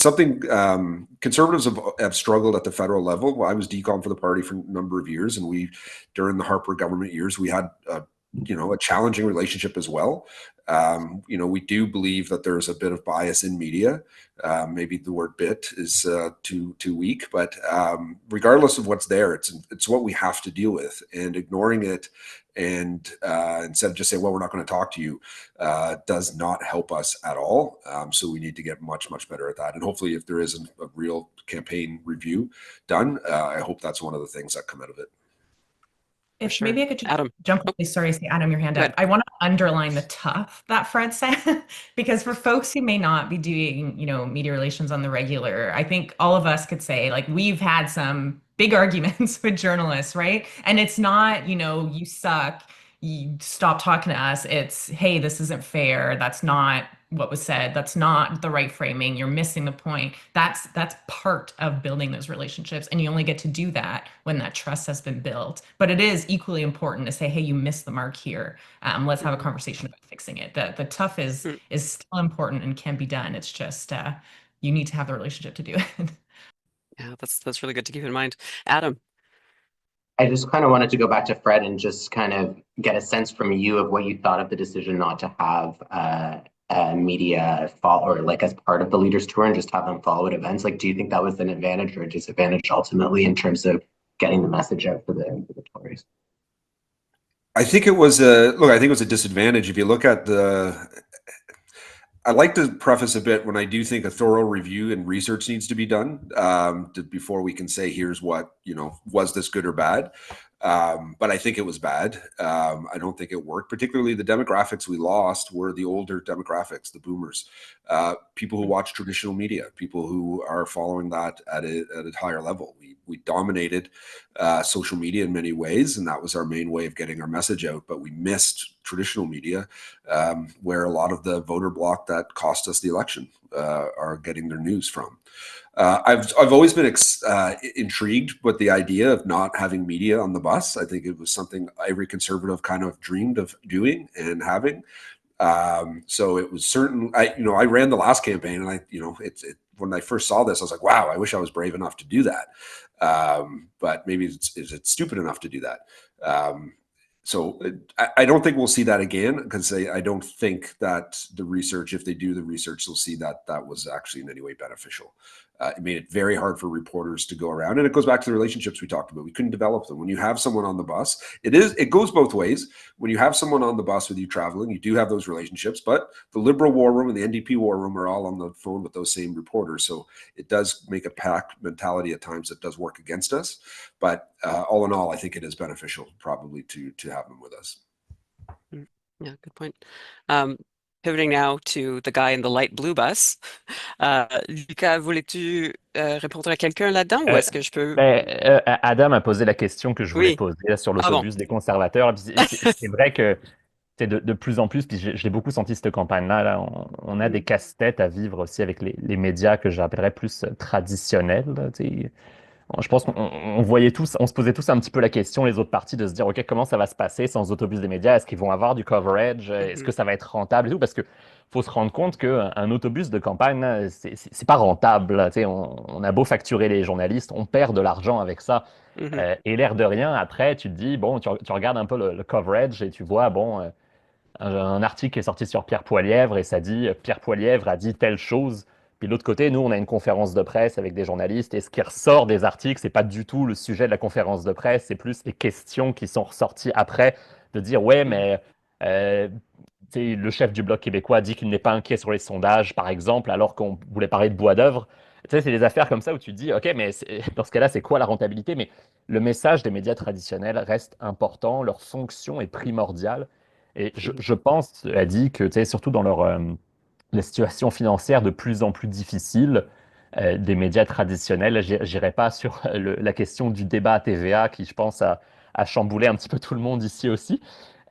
something Conservatives have struggled at the federal level. I was decom for the party for a number of years, and during the Harper government years, we had a challenging relationship as well. We do believe that there's a bit of bias in media. Maybe the word "bit" is too weak, but regardless of what's there, it's what we have to deal with, and ignoring it and instead of just saying, well, we're not going to talk to you, does not help us at all. So we need to get much better at that. And hopefully, if there is a real campaign review done, I hope that's one of the things that come out of it.
If
sure.
maybe I could just
Adam.
jump in. Sorry, I see Adam, your hand
Go
up.
ahead.
I want to underline the tough that Fred said, because for folks who may not be doing, media relations on the regular, I think all of us could say, like, we've had some big arguments with journalists, right? And it's not, you suck, you stop talking to us. It's, hey, this isn't fair. That's not what was said. That's not the right framing. You're missing the point. That's part of building those relationships. And you only get to do that when that trust has been built. But it is equally important to say, hey, you missed the mark here. Let's have a conversation about fixing it. The tough is still important and can be done. It's just you need to have the relationship to do it.
Yeah, that's really good to keep in mind. Adam.
I just kind of wanted to go back to Fred and just kind of get a sense from you of what you thought of the decision not to have media follow, or like as part of the leaders tour, and just have them follow at events. Like, do you think that was an advantage or a disadvantage ultimately in terms of getting the message out for the Tories?
I think it was a disadvantage. If you look at I like to preface a bit when I do think a thorough review and research needs to be done before we can say, here's what, was this good or bad? But I think it was bad. I don't think it worked. Particularly the demographics we lost were the older demographics, the boomers, people who watch traditional media, people who are following that at a higher level. We dominated social media in many ways, and that was our main way of getting our message out. But we missed traditional media, where a lot of the voter bloc that cost us the election are getting their news from. I've always been intrigued with the idea of not having media on the bus. I think it was something every Conservative kind of dreamed of doing and having. So it was certain. I ran the last campaign, and when I first saw this, I was like, wow, I wish I was brave enough to do that. But maybe is it stupid enough to do that? So I don't think we'll see that again, because I don't think that the research, if they do the research, they'll see that that was actually in any way beneficial. It made it very hard for reporters to go around, and it goes back to the relationships we talked about. We couldn't develop them. When you have someone on the bus, it goes both ways. When you have someone on the bus with you traveling, you do have those relationships, but the Liberal war room and the NDP war room are all on the phone with those same reporters. So it does make a pack mentality at times that does work against us. But all in all, I think it is beneficial probably to have them with us.
Yeah, good point. Pivoting now to the guy in the light blue bus. Lucas, voulais-tu répondre à quelqu'un là-dedans, ou est-ce que je peux...
Adam a posé la question que je voulais
Oui.
poser sur
Ah bon.
l'autobus des conservateurs. C'est vrai que c'est de plus en plus, puis je l'ai beaucoup senti cette campagne-là, on a des casse-têtes à vivre aussi avec les médias que j'appellerais plus traditionnels, là, Je pense qu'on voyait tous, on se posait tous un petit peu la question, les autres partis, de se dire, OK, comment ça va se passer sans autobus des médias? Est-ce qu'ils vont avoir du coverage? Est-ce que ça va être rentable et tout? Parce que faut se rendre compte qu'un autobus de campagne, là, c'est pas rentable, là. Tu sais, on a beau facturer les journalistes, on perd de l'argent avec ça.
Mhm,
Et l'air de rien, après, tu te dis, bon, tu regardes un peu le coverage et tu vois, bon, un article qui est sorti sur Pierre Poilièvre et ça dit Pierre Poilièvre a dit telle chose. Puis de l'autre côté, nous, on a une conférence de presse avec des journalistes et ce qui ressort des articles, c'est pas du tout le sujet de la conférence de presse, c'est plus les questions qui sont ressorties après de dire ouais,
mhm,
mais euh, tu sais, le chef du Bloc québécois dit qu'il n'est pas inquiet sur les sondages, par exemple, alors qu'on voulait parler de bois d'œuvre. Tu sais, c'est des affaires comme ça où tu te dis, OK, mais dans ce cas-là, c'est quoi la rentabilité? Mais le message des médias traditionnels reste important, leur fonction est primordiale. Et
mhm,
je pense, a dit que, tu sais, surtout dans la situation financière de plus en plus difficile des médias traditionnels, j'irai pas sur la question du débat à TVA qui, je pense, a chamboulé un petit peu tout le monde ici aussi.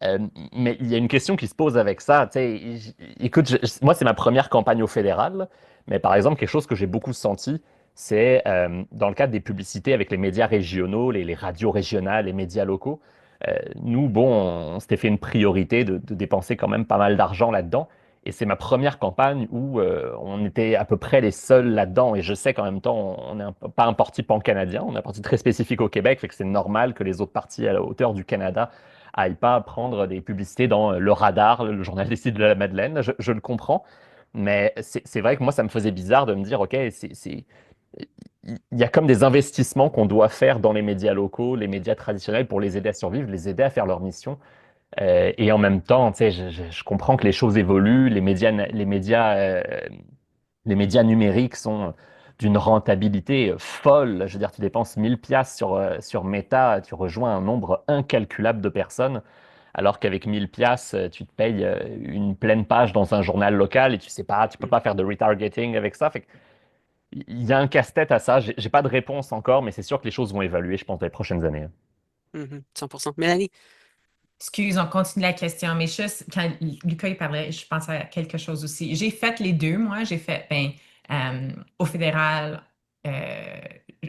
Euh, mais il y a une question qui se pose avec ça. Tu sais, écoute, moi, c'est ma première campagne au fédéral, mais par exemple, quelque chose que j'ai beaucoup senti, c'est dans le cadre des publicités avec les médias régionaux, les radios régionales, les médias locaux. Nous, bon, on s'était fait une priorité de dépenser quand même pas mal d'argent là-dedans. Et c'est ma première campagne où on était à peu près les seuls là-dedans. Et je sais qu'en même temps, on n'est pas un parti pan-canadien, on est un parti très spécifique au Québec, fait que c'est normal que les autres partis à la hauteur du Canada aillent pas prendre des publicités dans le Radar, le journal des de la Madeleine. Je le comprends. Mais c'est vrai que moi, ça me faisait bizarre de me dire, OK, il y a comme des investissements qu'on doit faire dans les médias locaux, les médias traditionnels pour les aider à survivre, les aider à faire leur mission. Et en même temps, tu sais, je comprends que les choses évoluent, les médias numériques sont d'une rentabilité folle. Je veux dire, tu dépenses 1000 piastres sur Meta, tu rejoins un nombre incalculable de personnes, alors qu'avec 1000 piastres, tu te payes une pleine page dans un journal local et tu sais pas, tu peux
mhm,
pas faire de retargeting avec ça. Fait que il y a un casse-tête à ça. J'ai pas de réponse encore, mais c'est sûr que les choses vont évoluer, je pense, dans les prochaines années.
100%. Mélanie?
Excuse, on continue la question, mais juste quand Lucas il parlait, je pense à quelque chose aussi. J'ai fait les deux, moi. J'ai fait, au fédéral, euh,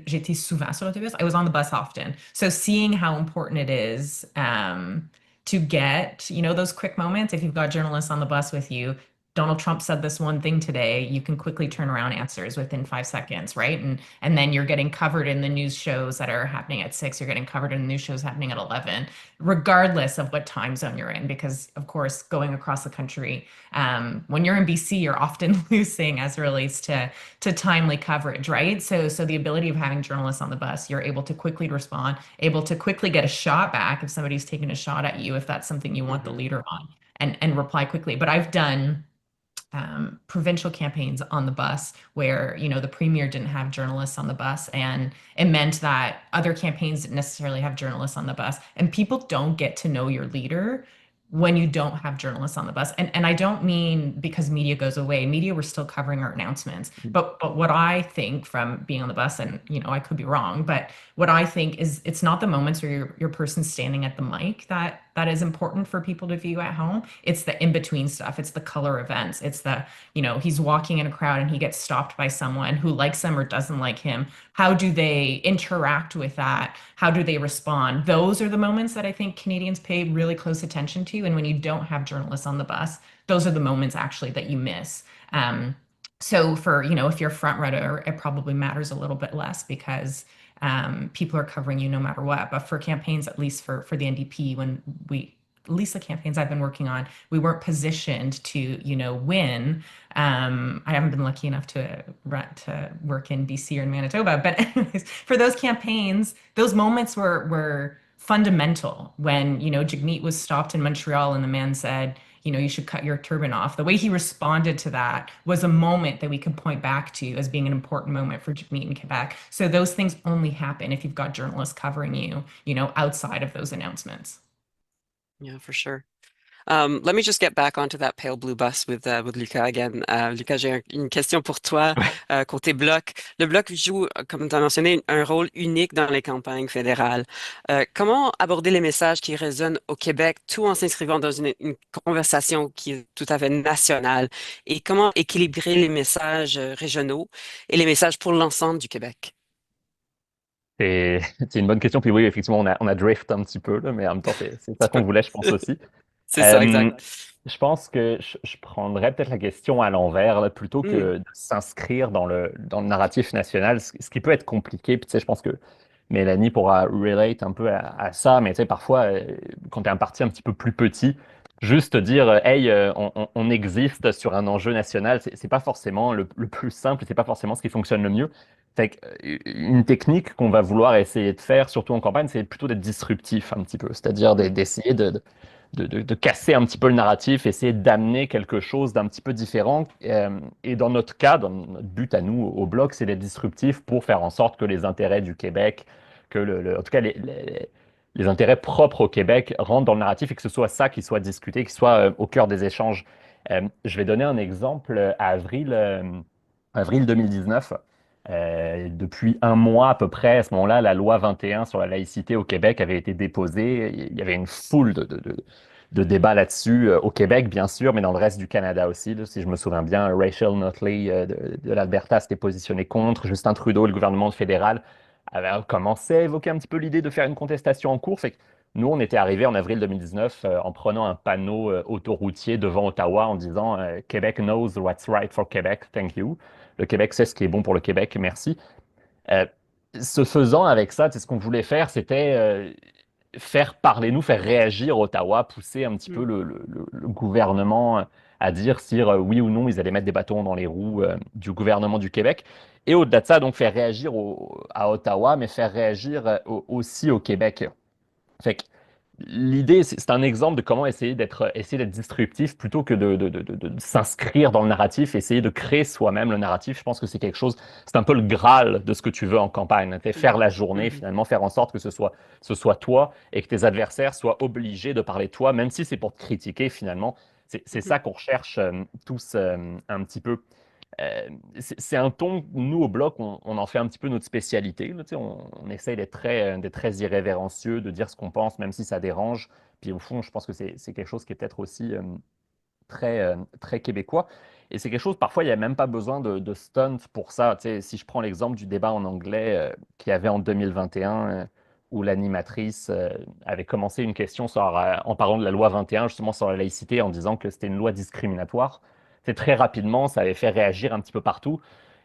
j'étais souvent sur l'autobus. I was on the bus often. So seeing how important it is to get, those quick moments. If you've got journalists on the bus with you, Donald Trump said this one thing today, you can quickly turn around answers within 5 seconds, right? And then you're getting covered in the news shows that are happening at 6, you're getting covered in the news shows happening at 11, regardless of what time zone you're in, because of course, going across the country, when you're in BC, you're often losing as it relates to timely coverage, right? So the ability of having journalists on the bus, you're able to quickly respond, able to quickly get a shot back if somebody's taking a shot at you, if that's something you want the
Mhm,
leader on, and reply quickly. But I've done provincial campaigns on the bus where the premier didn't have journalists on the bus, and it meant that other campaigns didn't necessarily have journalists on the bus, and people don't get to know your leader when you don't have journalists on the bus. And I don't mean because media goes away. Media, we're still covering our announcements, but what I think from being on the bus, and I could be wrong, but what I think is it's not the moments where your person's standing at the mic that is important for people to view at home. It's the in-between stuff. It's the color events. It's the, he's walking in a crowd and he gets stopped by someone who likes him or doesn't like him. How do they interact with that? How do they respond? Those are the moments that I think Canadians pay really close attention to. And when you don't have journalists on the bus, those are the moments actually that you miss. So for, if you're a front runner, it probably matters a little bit less because people are covering you no matter what. But for campaigns, at least for the NDP, when at least the campaigns I've been working on, we weren't positioned to, win. I haven't been lucky enough to work in BC or in Manitoba, but anyways, for those campaigns, those moments were fundamental when, Jagmeet was stopped in Montreal and the man said, you should cut your turban off. The way he responded to that was a moment that we could point back to as being an important moment for Jagmeet in Quebec. So those things only happen if you've got journalists covering you, outside of those announcements.
Yeah, for sure. Let me just get back onto that pale blue bus with Lucas again. Lucas, j'ai une question pour toi
Ouais.
côté Bloc. Le Bloc joue, comme tu as mentionné, un rôle unique dans les campagnes fédérales. Comment aborder les messages qui résonnent au Québec tout en s'inscrivant dans une conversation qui est tout à fait nationale? Et comment équilibrer les messages régionaux et les messages pour l'ensemble du Québec?
C'est une bonne question. Puis oui, effectivement, on a drift un petit peu, là, mais en même temps, c'est ça qu'on voulait, je pense aussi.
C'est ça,
Euh,
exact.
je pense que je prendrais peut-être la question à l'envers, là, plutôt
Hmm.
que de s'inscrire dans le narratif national, ce qui peut être compliqué. Puis tu sais, je pense que Mélanie pourra relate un peu à ça, mais tu sais, parfois, quand tu es un parti un petit peu plus petit, juste dire, hey, on existe sur un enjeu national, c'est pas forcément le plus simple, c'est pas forcément ce qui fonctionne le mieux. Fait que, une technique qu'on va vouloir essayer de faire, surtout en campagne, c'est plutôt d'être disruptif un petit peu, c'est-à-dire d'essayer de casser un petit peu le narratif, essayer d'amener quelque chose d'un petit peu différent. Et dans notre cas, dans notre but à nous au Bloc, c'est d'être disruptif pour faire en sorte que les intérêts du Québec, en tout cas les intérêts propres au Québec rentrent dans le narratif et que ce soit ça qui soit discuté, qui soit au cœur des échanges. Je vais donner un exemple avril 2019. Depuis un mois à peu près, à ce moment-là, la loi 21 sur la laïcité au Québec avait été déposée. Il y avait une foule de débats là-dessus, au Québec, bien sûr, mais dans le reste du Canada aussi. Là, si je me souviens bien, Rachel Notley de l'Alberta s'était positionné contre. Justin Trudeau, le gouvernement fédéral, avait commencé à évoquer un petit peu l'idée de faire une contestation en cours. Fait que nous, on était arrivés en avril 2019 en prenant un panneau autoroutier devant Ottawa en disant Québec knows what's right for Quebec, thank you. Le Québec sait ce qui est bon pour le Québec, merci. Euh, Ce faisant, avec ça, ce qu'on voulait faire, c'était faire parler nous, faire réagir Ottawa, pousser un petit peu
Hmm.
le gouvernement à dire oui ou non ils allaient mettre des bâtons dans les roues du gouvernement du Québec. Et au-delà de ça, donc faire réagir à Ottawa, mais faire réagir aussi au Québec. Fait que l'idée, c'est un exemple de comment essayer d'être disruptif plutôt que de s'inscrire dans le narratif, essayer de créer soi-même le narratif. Je pense que c'est quelque chose, c'est un peu le Graal de ce que tu veux en campagne. Hein. Faire la journée,
Mhm.
finalement, faire en sorte que ce soit toi et que tes adversaires soient obligés de parler de toi, même si c'est pour te critiquer, finalement. C'est
Mhm.
ça qu'on recherche tous un petit peu. C'est un ton, nous au Bloc, on en fait un petit peu notre spécialité. Là, tu sais, on essaye d'être très irrévérencieux, de dire ce qu'on pense, même si ça dérange. Puis au fond, je pense que c'est quelque chose qui est peut-être aussi très québécois. Et c'est quelque chose, parfois, il n'y a même pas besoin de stunt pour ça. Tu sais, si je prends l'exemple du débat en anglais qu'il y avait en 2021, où l'animatrice avait commencé une question en parlant de la loi 21, justement sur la laïcité, en disant que c'était une loi discriminatoire. C'est très rapidement, ça avait fait réagir un petit peu partout.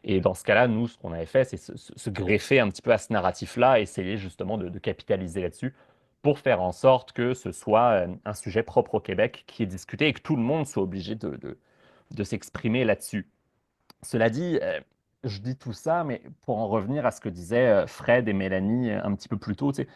Et dans ce cas-là, nous, ce qu'on avait fait, c'est se greffer un petit peu à ce narratif-là, essayer justement de capitaliser là-dessus pour faire en sorte que ce soit un sujet propre au Québec qui est discuté et que tout le monde soit obligé de s'exprimer là-dessus. Cela dit, je dis tout ça, mais pour en revenir à ce que disaient Fred et Mélanie un petit peu plus tôt, tu sais,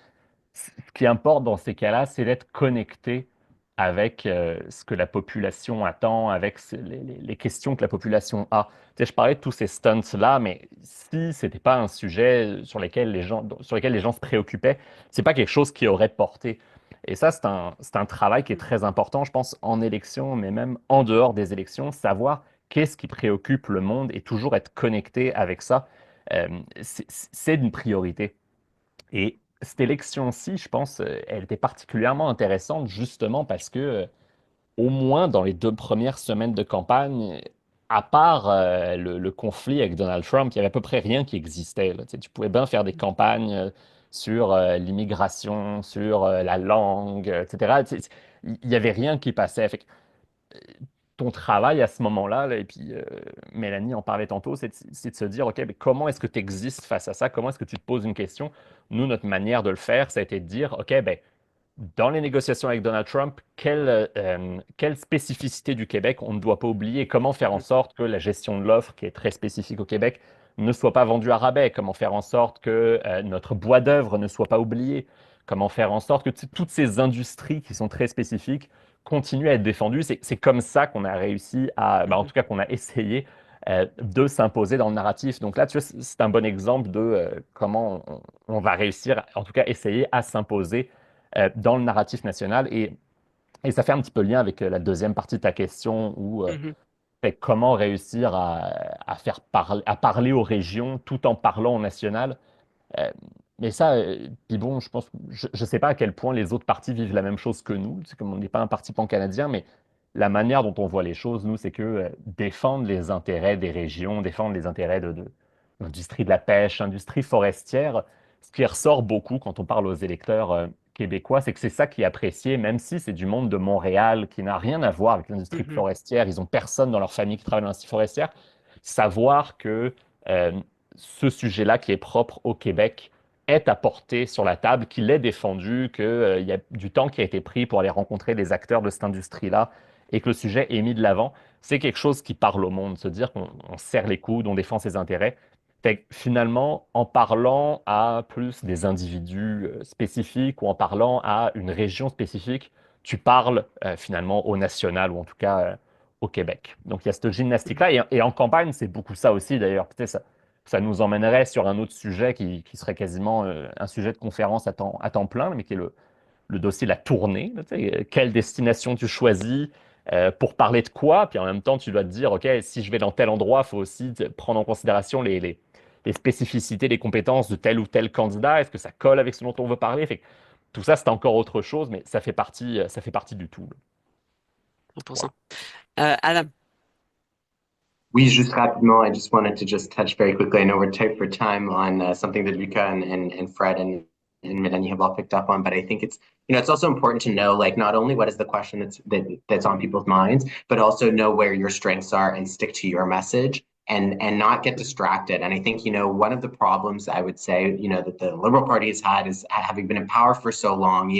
ce qui importe dans ces cas-là, c'est d'être connecté avec ce que la population attend, avec les questions que la population a. Tu sais, je parlais de tous ces stunts-là, mais si ce n'était pas un sujet sur lequel les gens se préoccupaient, c'est pas quelque chose qui aurait porté. Et ça, c'est un travail qui est très important, je pense, en élection, mais même en dehors des élections, savoir qu'est-ce qui préoccupe le monde et toujours être connecté avec ça, euh, c'est une priorité. Et cette élection-ci, je pense, elle était particulièrement intéressante justement parce que, au moins dans les 2 premières semaines de campagne, à part le conflit avec Donald Trump, il y avait à peu près rien qui existait. Là. Tu sais, tu pouvais bien faire des campagnes sur l'immigration, sur la langue, etc. Tu sais, il n'y avait rien qui passait. Fait que ton travail à ce moment-là, là, et puis Mélanie en parlait tantôt, c'est de se dire, OK, mais comment est-ce que tu existes face à ça? Comment est-ce que tu te poses une question? Nous, notre manière de le faire, ça a été de dire, OK, ben, dans les négociations avec Donald Trump, quelle spécificité du Québec on ne doit pas oublier? Comment faire en
Mhm.
sorte que la gestion de l'offre, qui est très spécifique au Québec, ne soit pas vendue à rabais? Comment faire en sorte que notre bois d'œuvre ne soit pas oublié? Comment faire en sorte que toutes ces industries qui sont très spécifiques continuent à être défendues? C'est comme ça qu'on a réussi en
Mhm.
tout cas qu'on a essayé de s'imposer dans le narratif. Donc là, tu vois, c'est un bon exemple de comment on va réussir, en tout cas essayer à s'imposer dans le narratif national. Et ça fait un petit peu lien avec la deuxième partie de ta question où
Mhm.
fait comment réussir à parler aux régions tout en parlant au national. Euh, mais ça, puis bon, je pense, je ne sais pas à quel point les autres partis vivent la même chose que nous. C'est comme on n'est pas un parti pan-canadien, mais la manière dont on voit les choses, nous, c'est que défendre les intérêts des régions, défendre les intérêts de l'industrie de la pêche, industrie forestière, ce qui ressort beaucoup quand on parle aux électeurs québécois, c'est que c'est ça qui est apprécié, même si c'est du monde de Montréal qui n'a rien à voir avec l'industrie
Mhm.
forestière. Ils ont personne dans leur famille qui travaille dans l'industrie forestière. Savoir que euh, ce sujet-là, qui est propre au Québec, est apporté sur la table, qu'il est défendu, qu'il y a du temps qui a été pris pour aller rencontrer les acteurs de cette industrie-là et que le sujet est mis de l'avant, c'est quelque chose qui parle au monde, se dire qu'on serre les coudes, on défend ses intérêts. Fait que finalement, en parlant à plus des individus spécifiques ou en parlant à une région spécifique, tu parles finalement au national ou en tout cas au Québec. Donc il y a cette gymnastique-là et en campagne, c'est beaucoup ça aussi d'ailleurs. Peut-être ça nous emmènerait sur un autre sujet qui serait quasiment un sujet de conférence à temps plein, mais qui est le dossier de la tournée. Là, tu sais, quelle destination tu choisis, pour parler de quoi, puis en même temps, tu dois te dire, OK, si je vais dans tel endroit, il faut aussi prendre en considération les spécificités, les compétences de tel ou tel candidat. Est-ce que ça colle avec ce dont on veut parler? Fait que tout ça, c'est encore autre chose, mais ça fait partie du tout. Là.
100%. Adam.
Oui, just rapidement, I just wanted to just touch very quickly. I know we're tight for time on something that Rika and Fred and Mélanie have all picked up on, but I think it's also important to know, like, not only what is the question that's on people's minds, but also know where your strengths are and stick to your message and not get distracted. And I think, one of the problems I would say, that the Liberal Party has had is having been in power for so long,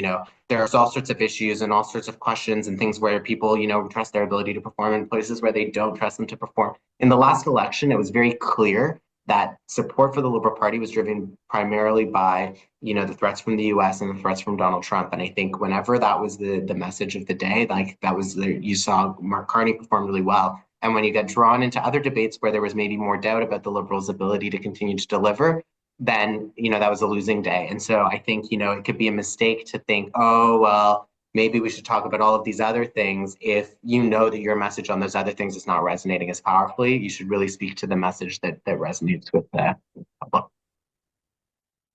there's all sorts of issues and all sorts of questions and things where people, trust their ability to perform in places where they don't trust them to perform. In the last election, it was very clear that support for the Liberal Party was driven primarily by, the threats from the US and the threats from Donald Trump. And I think whenever that was the message of the day, like that was you saw Mark Carney perform really well. And when you get drawn into other debates where there was maybe more doubt about the Liberals' ability to continue to deliver, then, that was a losing day. And so I think, it could be a mistake to think, oh, well, maybe we should talk about all of these other things. If you know that your message on those other things is not resonating as powerfully, you should really speak to the message that resonates with the public.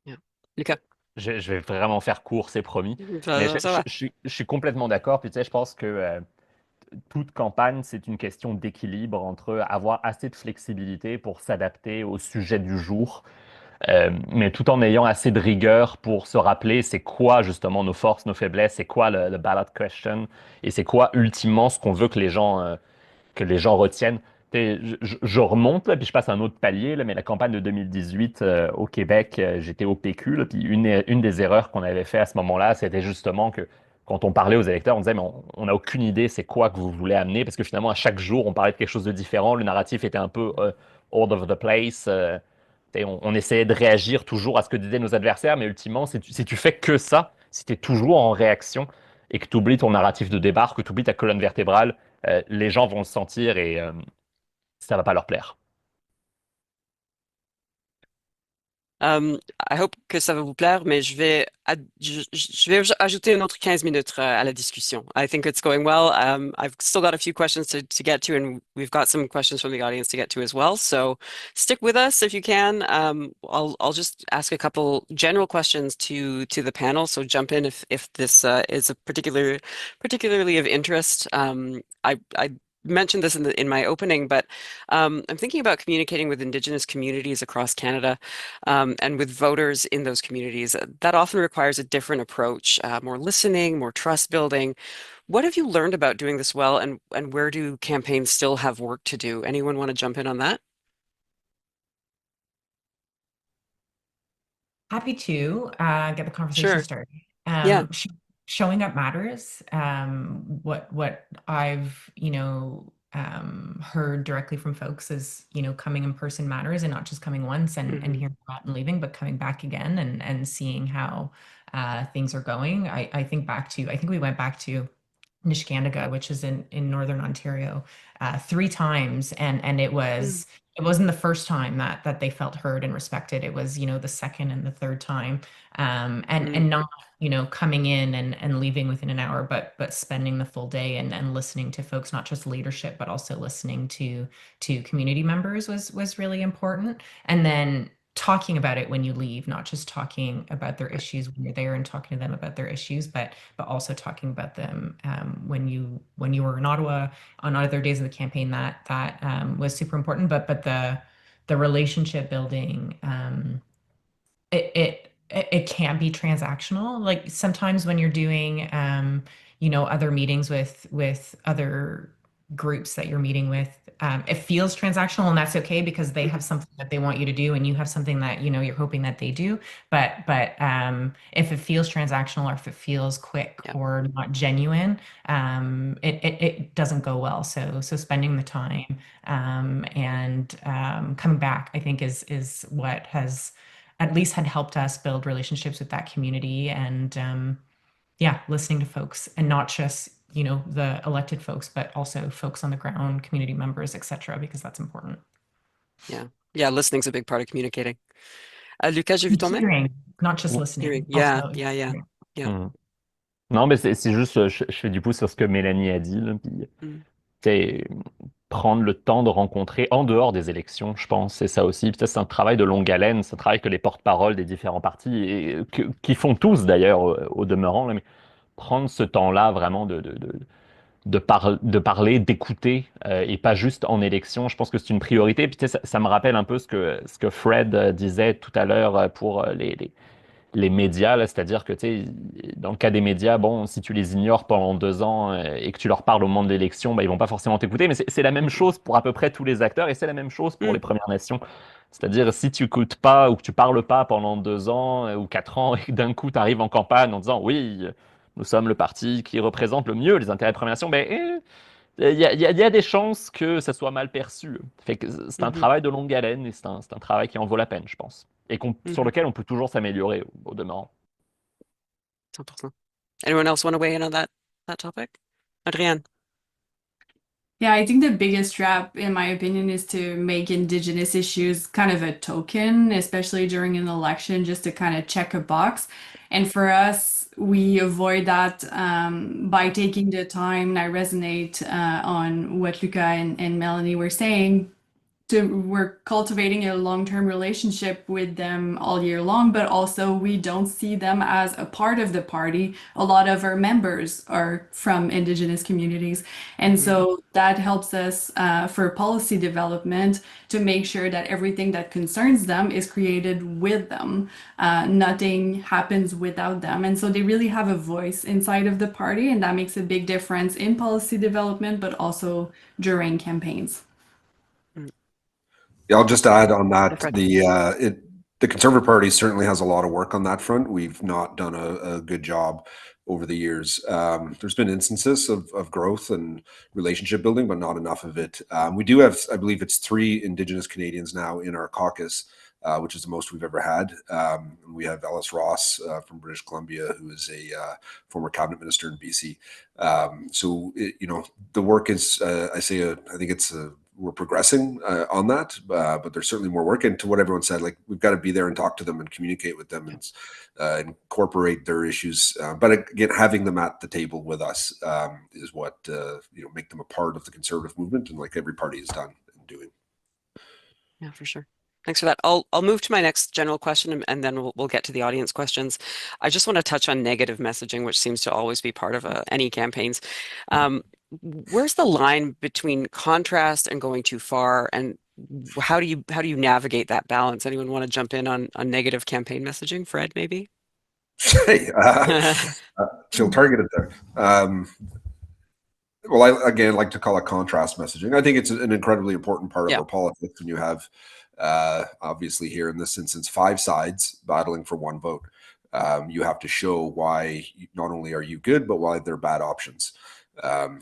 Yeah. Lucas.
Je vais vraiment faire court, c'est promis. Mais
Ça va.
je suis complètement d'accord. Puis tu sais, je pense que toute campagne, c'est une question d'équilibre entre avoir assez de flexibilité pour s'adapter au sujet du jour, mais tout en ayant assez de rigueur pour se rappeler c'est quoi justement nos forces, nos faiblesses, c'est quoi le ballot question, et c'est quoi ultimement ce qu'on veut que les gens retiennent. Je remonte, là, puis je passe à un autre palier, là, mais la campagne de 2018 au Québec, j'étais au PQ, là, puis une des erreurs qu'on avait fait à ce moment-là, c'était justement que quand on parlait aux électeurs, on disait, mais on n'a aucune idée c'est quoi que vous voulez amener, parce que finalement, à chaque jour, on parlait de quelque chose de différent, le narratif était un peu all over the place. On essayait de réagir toujours à ce que disaient nos adversaires, mais ultimement, si tu fais que ça, si tu es toujours en réaction et que tu oublies ton narratif de départ, que tu oublies ta colonne vertébrale, les gens vont le sentir et ça va pas leur plaire.
I hope que ça va vous plaire, mais je vais ajouter une autre 15 minutes à la discussion. I think it's going well. I've still got a few questions to get to, and we've got some questions from the audience to get to as well. So stick with us if you can. I'll just ask a couple general questions to the panel. So jump in if this is a particularly of interest. I mentioned this in my opening, but I'm thinking about communicating with Indigenous communities across Canada. And with voters in those communities, that often requires a different approach, more listening, more trust building. What have you learned about doing this well, and where do campaigns still have work to do? Anyone want to jump in on that?
Happy to get the conversation
Sure.
started.
Yeah.
Showing up matters. What I've heard directly from folks is coming in person matters, and not just coming once and hearing about and leaving, but coming back again and seeing how things are going. I think we went back to Niskandiga, which is in northern Ontario, 3 times, and it wasn't the first time that they felt heard and respected. It was the second and the third time, and not coming in and leaving within an hour, but spending the full day and listening to folks, not just leadership, but also listening to community members was really important. And then talking about it when you leave, not just talking about their issues when you're there and talking to them about their issues, but also talking about them when you were in Ottawa on other days of the campaign. That was super important. But the relationship building, it can be transactional. Like sometimes when you're doing, other meetings with other groups that you're meeting with, it feels transactional, and that's okay because they have something that they want you to do, and you have something that you're hoping that they do. But if it feels transactional or if it feels quick
Yeah.
or not genuine, it doesn't go well. So spending the time and coming back, I think is what has at least had helped us build relationships with that community and listening to folks and not just the elected folks, but also folks on the ground, community members, etc., because that's important.
Yeah, listening's a big part of communicating. Lucas, j'ai vu ton mail?
Hearing, not just
Mm.
listening.
Hearing. Yeah,
Also
yeah.
hearing.
Mm. Non, mais c'est juste, je fais du pouce sur ce que Mélanie a dit, là, puis,
Mm.
c'est prendre le temps de rencontrer en dehors des élections, je pense, c'est ça aussi. Puis ça, c'est un travail de longue haleine, c'est un travail que les porte-paroles des différents partis, et qui font tous d'ailleurs au demeurant, là, mais prendre ce temps-là vraiment de parler, d'écouter, et pas juste en élection, je pense que c'est une priorité. Puis tu sais, ça me rappelle un peu ce que Fred disait tout à l'heure pour les médias, là, c'est-à-dire que, tu sais, dans le cas des médias, bon, si tu les ignores pendant 2 ans et que tu leur parles au moment de l'élection, ben, ils vont pas forcément t'écouter, mais c'est la même chose pour à peu près tous les acteurs et c'est la même chose pour les Premières Nations. C'est-à-dire, si tu écoutes pas ou que tu parles pas pendant 2 ans ou 4 ans et que d'un coup tu arrives en campagne en disant oui, nous sommes le parti qui représente le mieux les intérêts des Premières Nations, ben, il y a des chances que ça soit mal perçu. Fait que c'est un travail de longue haleine et c'est un travail qui en vaut la peine, je pense. Et sur lequel on peut toujours s'améliorer au demeurant.
100%. Anyone else want to weigh in on that topic? Adrienne?
Yeah, I think the biggest trap, in my opinion, is to make Indigenous issues kind of a token, especially during an election, just to kind of check a box. And for us, we avoid that by taking the time, and I resonate on what Luca and Melanie were saying. We're cultivating a long-term relationship with them all year long, but also we don't see them as a part of the party. A lot of our members are from Indigenous communities. And so that helps us for policy development to make sure that everything that concerns them is created with them. Nothing happens without them. And so they really have a voice inside of the party, and that makes a big difference in policy development, but also during campaigns.
Yeah, I'll just add on that
Fred.
the Conservative Party certainly has a lot of work on that front. We've not done a good job over the years. There's been instances of growth and relationship building, but not enough of it. We do have, I believe it's 3 Indigenous Canadians now in our caucus, which is the most we've ever had. We have Ellis Ross from British Columbia, who is a former cabinet minister in BC. So the work is, I think it's we're progressing on that, but there's certainly more work. And to what everyone said, like we've got to be there and talk to them and communicate with them and incorporate their issues. But again, having them at the table with us is what make them a part of the Conservative movement, and like every party has done and doing.
Yeah, for sure. Thanks for that. I'll move to my next general question and then we'll get to the audience questions. I just want to touch on negative messaging, which seems to always be part of any campaigns. Where's the line between contrast and going too far, and how do you navigate that balance? Anyone want to jump in on negative campaign messaging? Fred, maybe?
Hey, feel targeted there. Well, I again like to call it contrast messaging. I think it's an incredibly important part of our politics when you have, obviously here in this instance, 5 sides battling for 1 vote. You have to show why not only are you good, but why they're bad options.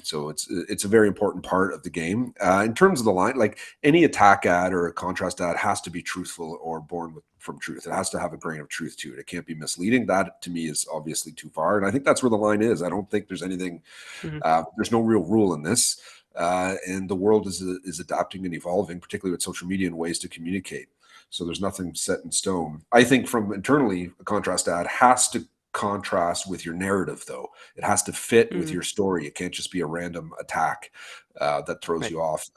So it's a very important part of the game. In terms of the line, like any attack ad or a contrast ad has to be truthful or born from truth. It has to have a grain of truth to it. It can't be misleading. That to me is obviously too far. And I think that's where the line is. I don't think there's anything, there's no real rule in this. And the world is adapting and evolving, particularly with social media and ways to communicate. So there's nothing set in stone. I think from internally, a contrast ad has to contrast with your narrative, though. It has to fit with your story. It can't just be a random attack that throws you off.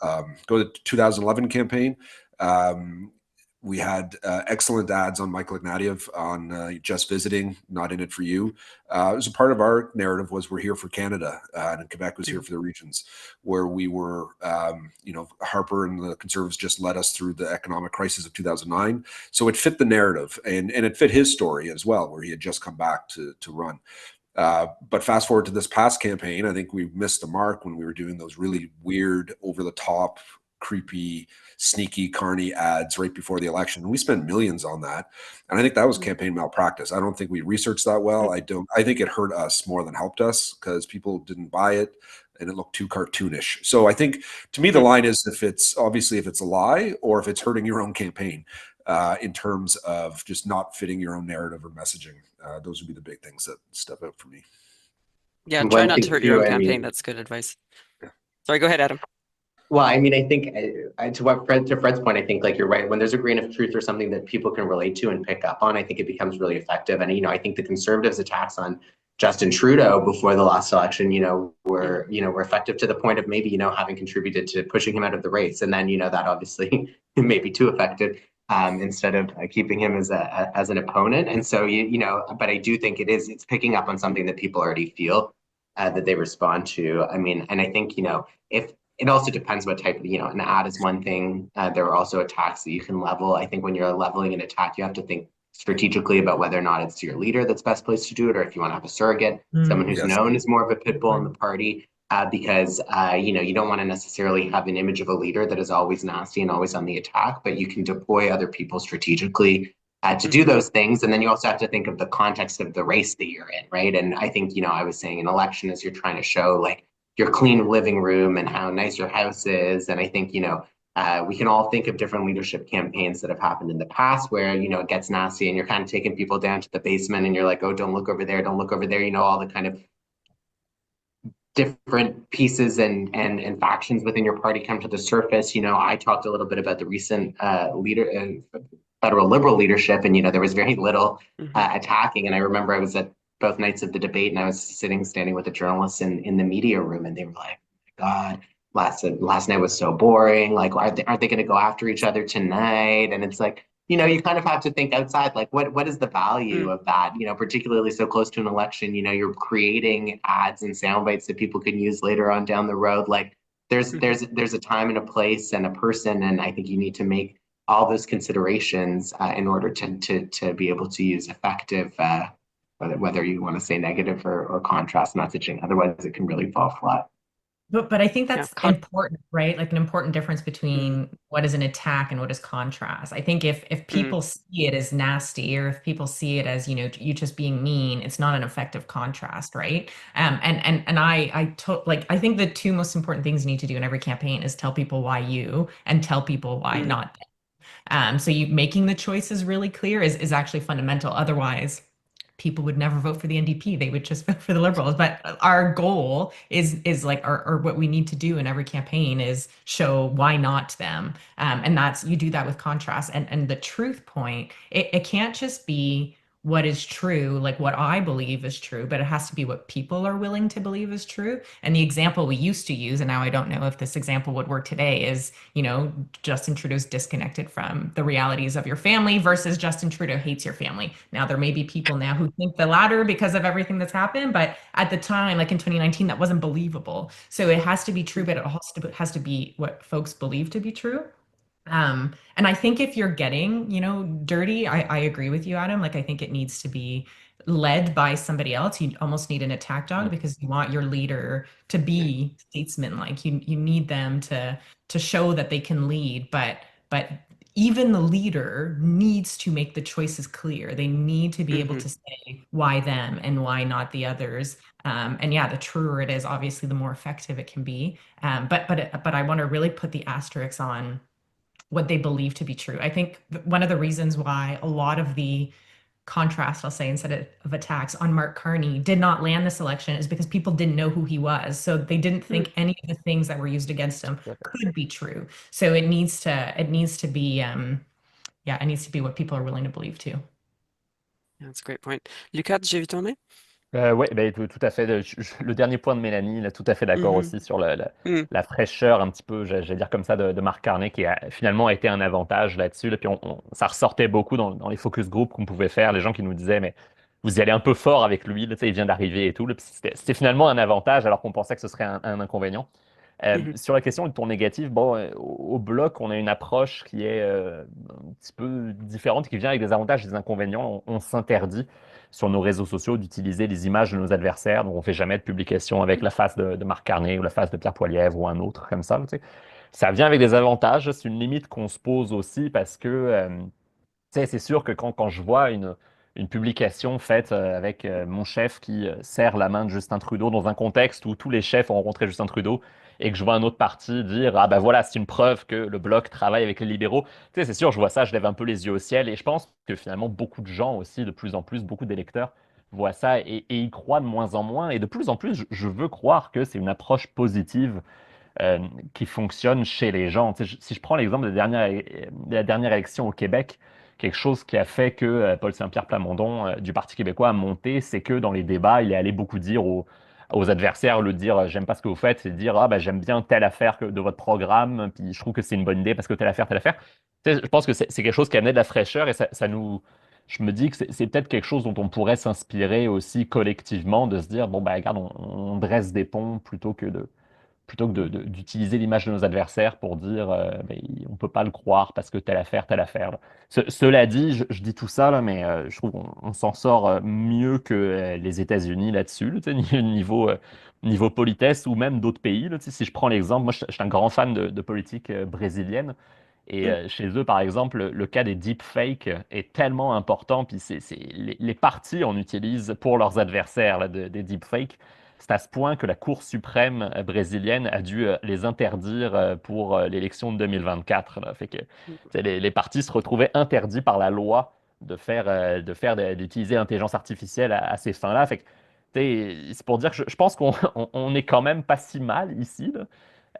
Go to the 2011 campaign. We had excellent ads on Michael Ignatieff on Just Visiting, Not In It For You. It was a part of our narrative was we're here for Canada, and Quebec was here for the regions, where we were, Harper and the Conservatives just led us through the economic crisis of 2009. So it fit the narrative, and it fit his story as well, where he had just come back to run. But fast forward to this past campaign, I think we missed the mark when we were doing those really weird, over-the-top, creepy, sneaky, carny ads right before the election. And we spent millions on that. And I think that was campaign malpractice. I don't think we researched that well. I think it hurt us more than helped us because people didn't buy it and it looked too cartoonish. So I think, to me, the line is if it's a lie or if it's hurting your own campaign. In terms of just not fitting your own narrative or messaging. Those would be the big things that step out for me.
Yeah,
One
try not
thing
to hurt
too,
your own
I
campaign.
mean-
That's good advice. Sorry, go ahead, Adam.
Well, I mean, I think to Fred's point, I think like you're right. When there's a grain of truth or something that people can relate to and pick up on, I think it becomes really effective. And I think the Conservatives' attacks on Justin Trudeau before the last election, were effective to the point of maybe having contributed to pushing him out of the race. And then that obviously may be too effective instead of keeping him as an opponent. And so but I do think it's picking up on something that people already feel that they respond to. I mean, and I think if it also depends what type of, an ad is one thing. There are also attacks that you can level. I think when you're leveling an attack, you have to think strategically about whether or not it's your leader that's best placed to do it, or if you want to have a surrogate, someone who's known as more of a pit bull in the party, because, you don't want to necessarily have an image of a leader that is always nasty and always on the attack, but you can deploy other people strategically to do those things. And then you also have to think of the context of the race that you're in, right? And I think, I was saying an election is you're trying to show like your clean living room and how nice your house is. And I think, we can all think of different leadership campaigns that have happened in the past where, it gets nasty and you're kind of taking people down to the basement and you're like, oh, don't look over there, don't look over there, all the kind of different pieces and factions within your party come to the surface. I talked a little bit about the recent federal Liberal leadership, and there was very little attacking. And I remember I was at both nights of the debate, and I was standing with the journalists in the media room, and they were like, oh my God, last night was so boring. Like, aren't they going to go after each other tonight? And it's like, you kind of have to think outside, like what is the value of that, particularly so close to an election, you're creating ads and sound bites that people can use later on down the road. Like there's a time and a place and a person. And I think you need to make all those considerations in order to be able to use effective, whether you want to say negative or contrast messaging. Otherwise it can really fall flat.
But I think that's important, right? Like an important difference between what is an attack and what is contrast. I think if people see it as nasty, or if people see it as, you just being mean, it's not an effective contrast, right? I think the two most important things you need to do in every campaign is tell people why you, and tell people why not them. So you making the choices really clear is actually fundamental. Otherwise, people would never vote for the NDP. They would just vote for the Liberals. But our goal is like, or what we need to do in every campaign is show why not them. And you do that with contrast. And the truth point, it can't just be what is true, like what I believe is true, but it has to be what people are willing to believe is true. And the example we used to use, and now I don't know if this example would work today, is, Justin Trudeau's disconnected from the realities of your family versus Justin Trudeau hates your family. Now, there may be people now who think the latter because of everything that's happened, but at the time, like in 2019, that wasn't believable. So it has to be true, but it has to be what folks believe to be true. And I think if you're getting, dirty, I agree with you, Adam. Like, I think it needs to be led by somebody else. You almost need an attack dog because you want your leader to be statesman-like. You need them to show that they can lead, but even the leader needs to make the choices clear. They need to be able to say why them and why not the others. And yeah, the truer it is, obviously, the more effective it can be. But I want to really put the asterisk on what they believe to be true. I think one of the reasons why a lot of the contrast, I'll say, instead of attacks on Mark Carney did not land this election is because people didn't know who he was. So they didn't think any of the things that were used against him could be true. So it needs to be, it needs to be what people are willing to believe too.
Yeah, that's a great point. Lucas, j'ai vu ton main?
Oui, ben, tout à fait. Le dernier point de Mélanie, là, tout à fait d'accord
Mhm.
aussi sur
Mm.
la fraîcheur, un petit peu, j'allais dire comme ça, de Marc Carnet, qui a finalement été un avantage là-dessus. Là. Puis ça ressortait beaucoup dans les focus group qu'on pouvait faire, les gens qui nous disaient, mais vous y allez un peu fort avec lui, là, tu sais, il vient d'arriver et tout. Là. Puis c'était finalement un avantage alors qu'on pensait que ce serait un inconvénient.
Mhm.
Sur la question du ton négatif, bon, au bloc, on a une approche qui est un petit peu différente, qui vient avec des avantages et des inconvénients. On s'interdit sur nos réseaux sociaux d'utiliser les images de nos adversaires. Donc, on ne fait jamais de publication avec la face de Marc Carnet ou la face de Pierre Poilievre ou un autre comme ça. Tu sais. Ça vient avec des avantages. C'est une limite qu'on se pose aussi parce que tu sais, c'est sûr que quand je vois une publication faite avec mon chef qui serre la main de Justin Trudeau dans un contexte où tous les chefs ont rencontré Justin Trudeau et que je vois un autre parti dire ah ben voilà, c'est une preuve que le Bloc travaille avec les libéraux. Tu sais, c'est sûr, je vois ça, je lève un peu les yeux au ciel et je pense que finalement beaucoup de gens aussi, de plus en plus, beaucoup d'électeurs voient ça et y croient de moins en moins. Et de plus en plus, je veux croire que c'est une approche positive euh, qui fonctionne chez les gens. Tu sais, si je prends l'exemple de la dernière élection au Québec, quelque chose qui a fait que Paul Saint-Pierre Plamondon du Parti québécois a monté, c'est que dans les débats, il est allé beaucoup dire aux adversaires, le dire j'aime pas ce que vous faites, c'est dire ah ben j'aime bien telle affaire de votre programme, puis je trouve que c'est une bonne idée parce que telle affaire, telle affaire. Tu sais, je pense que c'est quelque chose qui amenait de la fraîcheur et ça nous. Je me dis que c'est peut-être quelque chose dont on pourrait s'inspirer aussi collectivement, de se dire bon ben regarde, on dresse des ponts d'utiliser l'image de nos adversaires pour dire ben, on ne peut pas le croire parce que telle affaire, telle affaire. Là. Cela dit, je dis tout ça, là, mais je trouve qu'on s'en sort mieux que les États-Unis là-dessus, là, tu sais, niveau politesse ou même d'autres pays. Là, tu sais, si je prends l'exemple, moi je suis un grand fan de politique brésilienne. Et
Mm.
chez eux, par exemple, le cas des deepfakes est tellement important. Puis les partis en utilisent pour leurs adversaires là, des deepfakes. C'est à ce point que la Cour suprême brésilienne a dû les interdire pour l'élection de 2024. Là. Fait que tu sais, les partis se retrouvaient interdits par la loi d'utiliser l'intelligence artificielle à ces fins-là. Fait que tu sais, c'est pour dire que je pense qu'on on est quand même pas si mal ici. Là.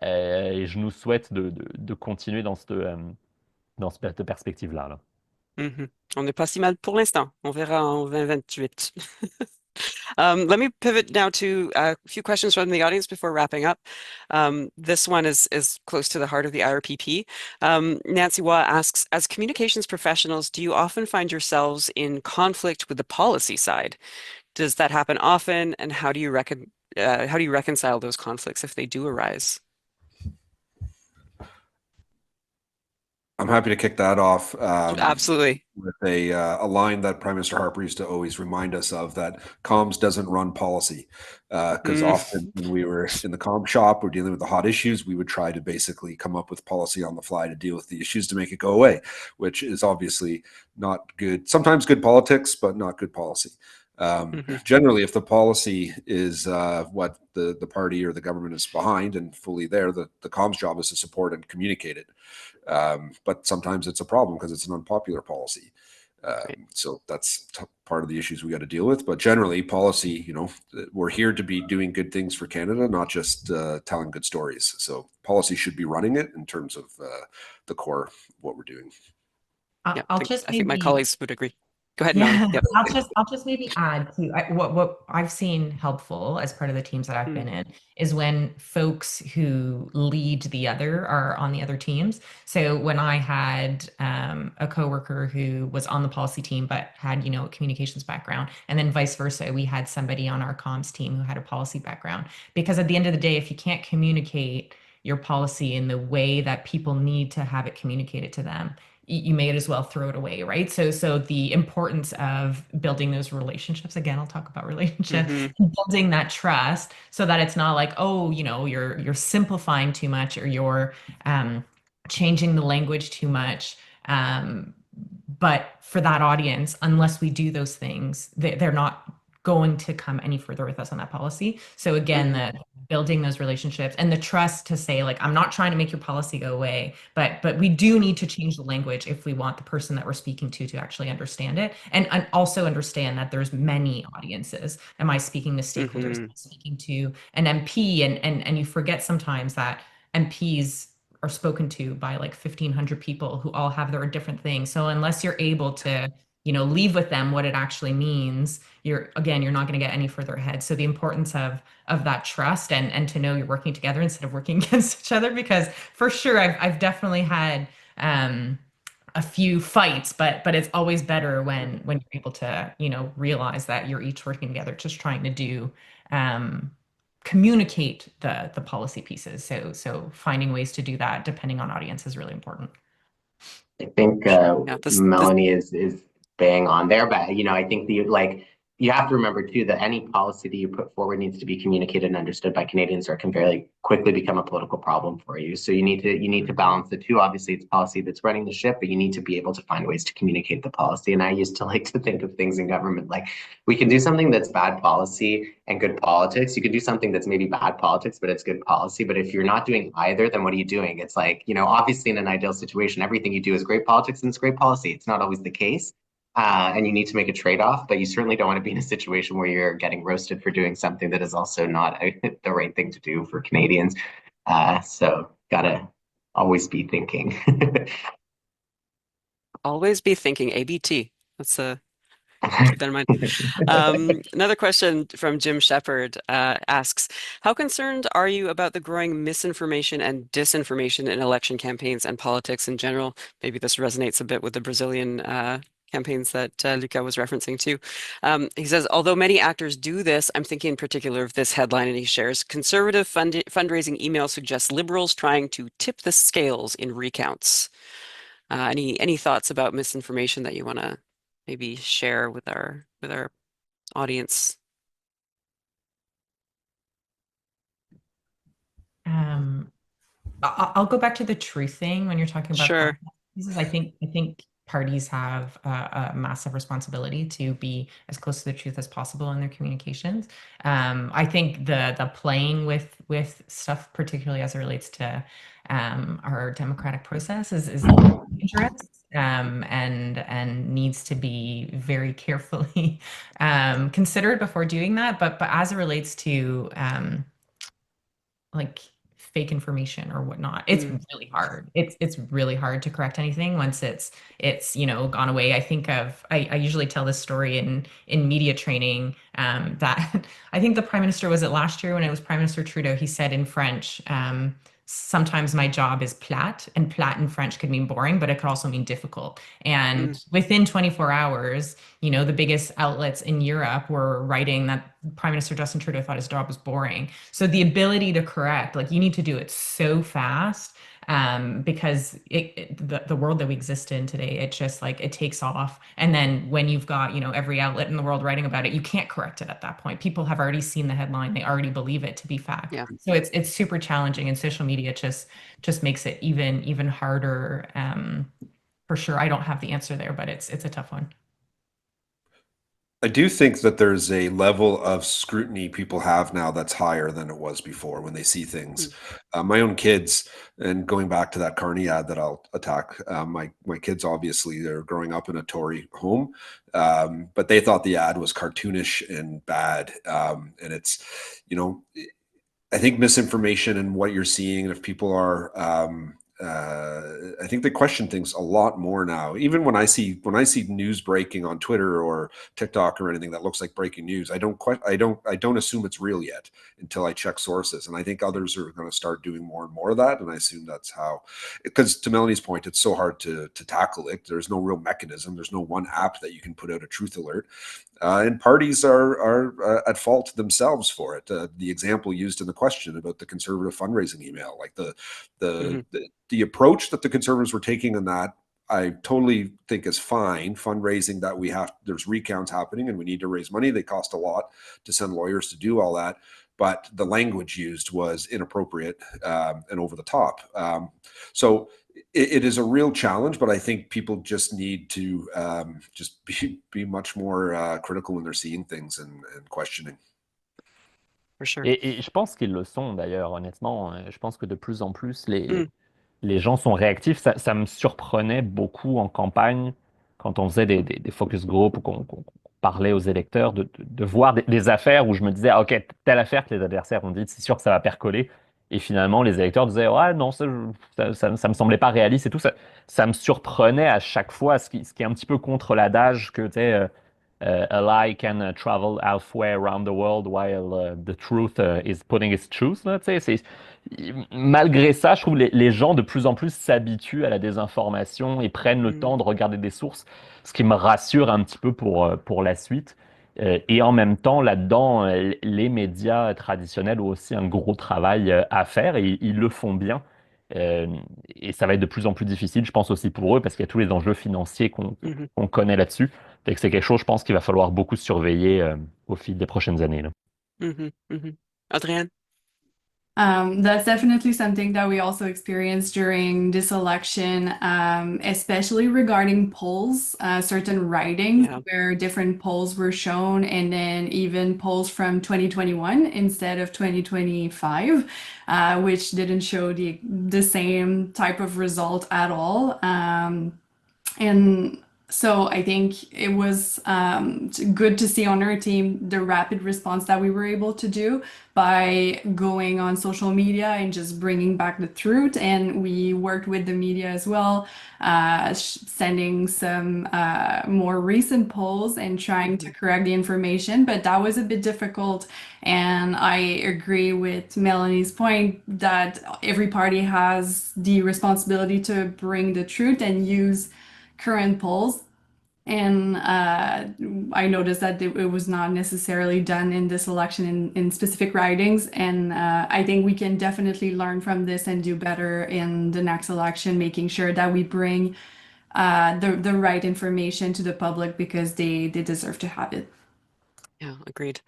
Et je nous souhaite de continuer dans cette perspective-là. Là.
Mhm. On n'est pas si mal pour l'instant. On verra en 2028. Let me pivot now to a few questions from the audience before wrapping up. This one is close to the heart of the IRPP. Nancy Waugh asks, as communications professionals, do you often find yourselves in conflict with the policy side? Does that happen often, and how do you reconcile those conflicts if they do arise?
I'm happy to kick that off.
Absolutely.
With a line that Prime Minister Harper used to always remind us of, that comms doesn't run policy. Because often when we were in the comm shop or dealing with the hot issues, we would try to basically come up with policy on the fly to deal with the issues to make it go away, which is obviously not good. Sometimes good politics, but not good policy. Generally, if the policy is what the party or the government is behind and fully there, the comms job is to support and communicate it. But sometimes it's a problem because it's an unpopular policy. So that's part of the issues we got to deal with. But generally, policy, we're here to be doing good things for Canada, not just telling good stories. So policy should be running it in terms of the core of what we're doing.
Yeah,
I'll
I think my colleagues would agree. Go ahead, Melanie.
Yeah,
Yep.
I'll just maybe add to what I've seen helpful as part of the teams that I've been in is when folks who lead the other are on the other teams. So when I had a coworker who was on the policy team but had a communications background, and then vice versa, we had somebody on our comms team who had a policy background. Because at the end of the day, if you can't communicate your policy in the way that people need to have it communicated to them, you may as well throw it away, right? So the importance of building those relationships, again, I'll talk about relationships, building that trust so that it's not like, oh, you're simplifying too much, or you're changing the language too much. But for that audience, unless we do those things, they're not going to come any further with us on that policy. So again, the building those relationships and the trust to say, like, I'm not trying to make your policy go away, but we do need to change the language if we want the person that we're speaking to actually understand it, and also understand that there's many audiences. Am I speaking to stakeholders? Am I speaking to an MP? And you forget sometimes that MPs are spoken to by like 1,500 people who all have their different things. So unless you're able to leave with them what it actually means, you're not going to get any further ahead. So the importance of that trust and to know you're working together instead of working against each other, because for sure I've definitely had a few fights, but it's always better when you're able to, realize that you're each working together, just trying to do communicate the policy pieces. So finding ways to do that depending on audience is really important.
I think
Sure. Yeah,
Melanie is bang on there, but I think you have to remember too that any policy that you put forward needs to be communicated and understood by Canadians, or it can very quickly become a political problem for you. So you need to balance the two. Obviously, it's policy that's running the ship, but you need to be able to find ways to communicate the policy. And I used to like to think of things in government like we can do something that's bad policy and good politics. You can do something that's maybe bad politics, but it's good policy. But if you're not doing either, then what are you doing? It's like, obviously in an ideal situation, everything you do is great politics and it's great policy. It's not always the case. And you need to make a trade-off, but you certainly don't want to be in a situation where you're getting roasted for doing something that is also not the right thing to do for Canadians. So gotta always be thinking.
always be thinking ABT. Let's keep that in mind. Another question from Jim Shepard asks, how concerned are you about the growing misinformation and disinformation in election campaigns and politics in general? Maybe this resonates a bit with the Brazilian campaigns that Luca was referencing too. He says, although many actors do this, I'm thinking in particular of this headline, and he shares, conservative fundraising email suggests Liberals trying to tip the scales in recounts. Any thoughts about misinformation that you want to maybe share with our audience?
I'll go back to the truth thing when you're talking about
Sure.
pieces. I think parties have a massive responsibility to be as close to the truth as possible in their communications. I think the playing with stuff, particularly as it relates to our democratic process, is dangerous and needs to be very carefully considered before doing that. But as it relates to like fake information or whatnot, it's really hard. It's really hard to correct anything once it's gone away. I usually tell this story in media training that I think the Prime Minister, was it last year when it was Prime Minister Trudeau, he said in French, sometimes my job is plate, and plate in French could mean boring, but it could also mean difficult. And within 24 hours, the biggest outlets in Europe were writing that Prime Minister Justin Trudeau thought his job was boring. So the ability to correct, you need to do it so fast, because the world that we exist in today, it just it takes off. And then when you've got, every outlet in the world writing about it, you can't correct it at that point. People have already seen the headline. They already believe it to be fact.
Yeah.
So it's super challenging, and social media just makes it even harder. For sure, I don't have the answer there, but it's a tough one.
I do think that there's a level of scrutiny people have now that's higher than it was before when they see things. My own kids, and going back to that Carney ad that I'll attack, my kids, obviously, they're growing up in a Tory home, but they thought the ad was cartoonish and bad. And it's, I think misinformation and what you're seeing, and if people are, I think they question things a lot more now. Even when I see news breaking on Twitter or TikTok or anything that looks like breaking news, I don't assume it's real yet until I check sources. And I think others are going to start doing more and more of that. And I assume that's how, because to Melanie's point, it's so hard to tackle it. There's no real mechanism. There's no one app that you can put out a truth alert. And parties are at fault themselves for it. The example used in the question about the conservative fundraising email, like the approach that the Conservatives were taking in that, I totally think is fine. Fundraising that there's recounts happening and we need to raise money. They cost a lot to send lawyers to do all that. But the language used was inappropriate and over the top. So it is a real challenge, but I think people just need to just be much more critical when they're seeing things and questioning.
For sure.
Et je pense qu'ils le sont d'ailleurs, honnêtement. Je pense que de plus en plus, les gens sont réactifs. Ça me surprenait beaucoup en campagne, quand on faisait des focus group ou qu'on parlait aux électeurs, de voir des affaires où je me disais, ah, OK, telle affaire que les adversaires ont dit, c'est sûr que ça va percoler. Et finalement, les électeurs disaient, ah non, ça me semblait pas réaliste et tout. Ça me surprenait à chaque fois, ce qui est un petit peu contre l'adage que, tu sais, a lie can travel halfway around the world while the truth is putting its truth. Là, tu sais, malgré ça, je trouve les gens de plus en plus s'habituent à la désinformation et prennent le temps de regarder des sources, ce qui me rassure un petit peu pour la suite. Et en même temps, là-dedans, les médias traditionnels ont aussi un gros travail à faire et ils le font bien. Euh, et ça va être de plus en plus difficile, je pense aussi pour eux, parce qu'il y a tous les enjeux financiers qu'on connaît là-dessus. Fait que c'est quelque chose, je pense, qu'il va falloir beaucoup surveiller au fil des prochaines années, là.
Adrienne?
That's definitely something that we also experienced during this election, especially regarding polls, certain writings where different polls were shown, and then even polls from 2021 instead of 2025, which didn't show the same type of result at all. And so I think it was good to see on our team the rapid response that we were able to do by going on social media and just bringing back the truth. And we worked with the media as well, sending some more recent polls and trying to correct the information. But that was a bit difficult. And I agree with Melanie's point that every party has the responsibility to bring the truth and use current polls. And I noticed that it was not necessarily done in this election in specific ridings. And I think we can definitely learn from this and do better in the next election, making sure that we bring the right information to the public because they deserve to have it.
Yeah, agreed.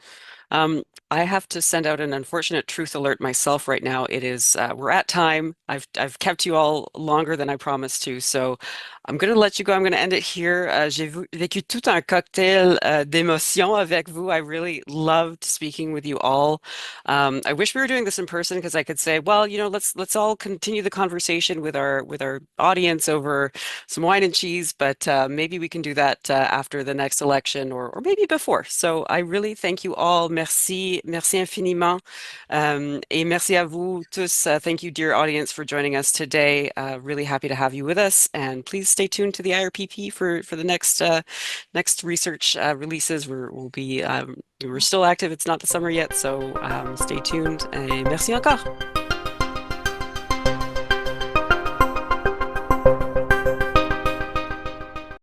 I have to send out an unfortunate truth alert myself right now. It is we're at time. I've kept you all longer than I promised to, so I'm going to let you go. I'm going to end it here. J'ai vécu tout un cocktail d'émotions avec vous. I really loved speaking with you all. I wish we were doing this in person because I could say, well, you know, let's all continue the conversation with our audience over some wine and cheese, but maybe we can do that after the next election or maybe before. So I really thank you all. Merci, merci infiniment. Et merci à vous tous. Thank you, dear audience, for joining us today. Really happy to have you with us. And please stay tuned to the IRPP for the next research releases. We're still active. It's not the summer yet, so stay tuned. Et merci encore.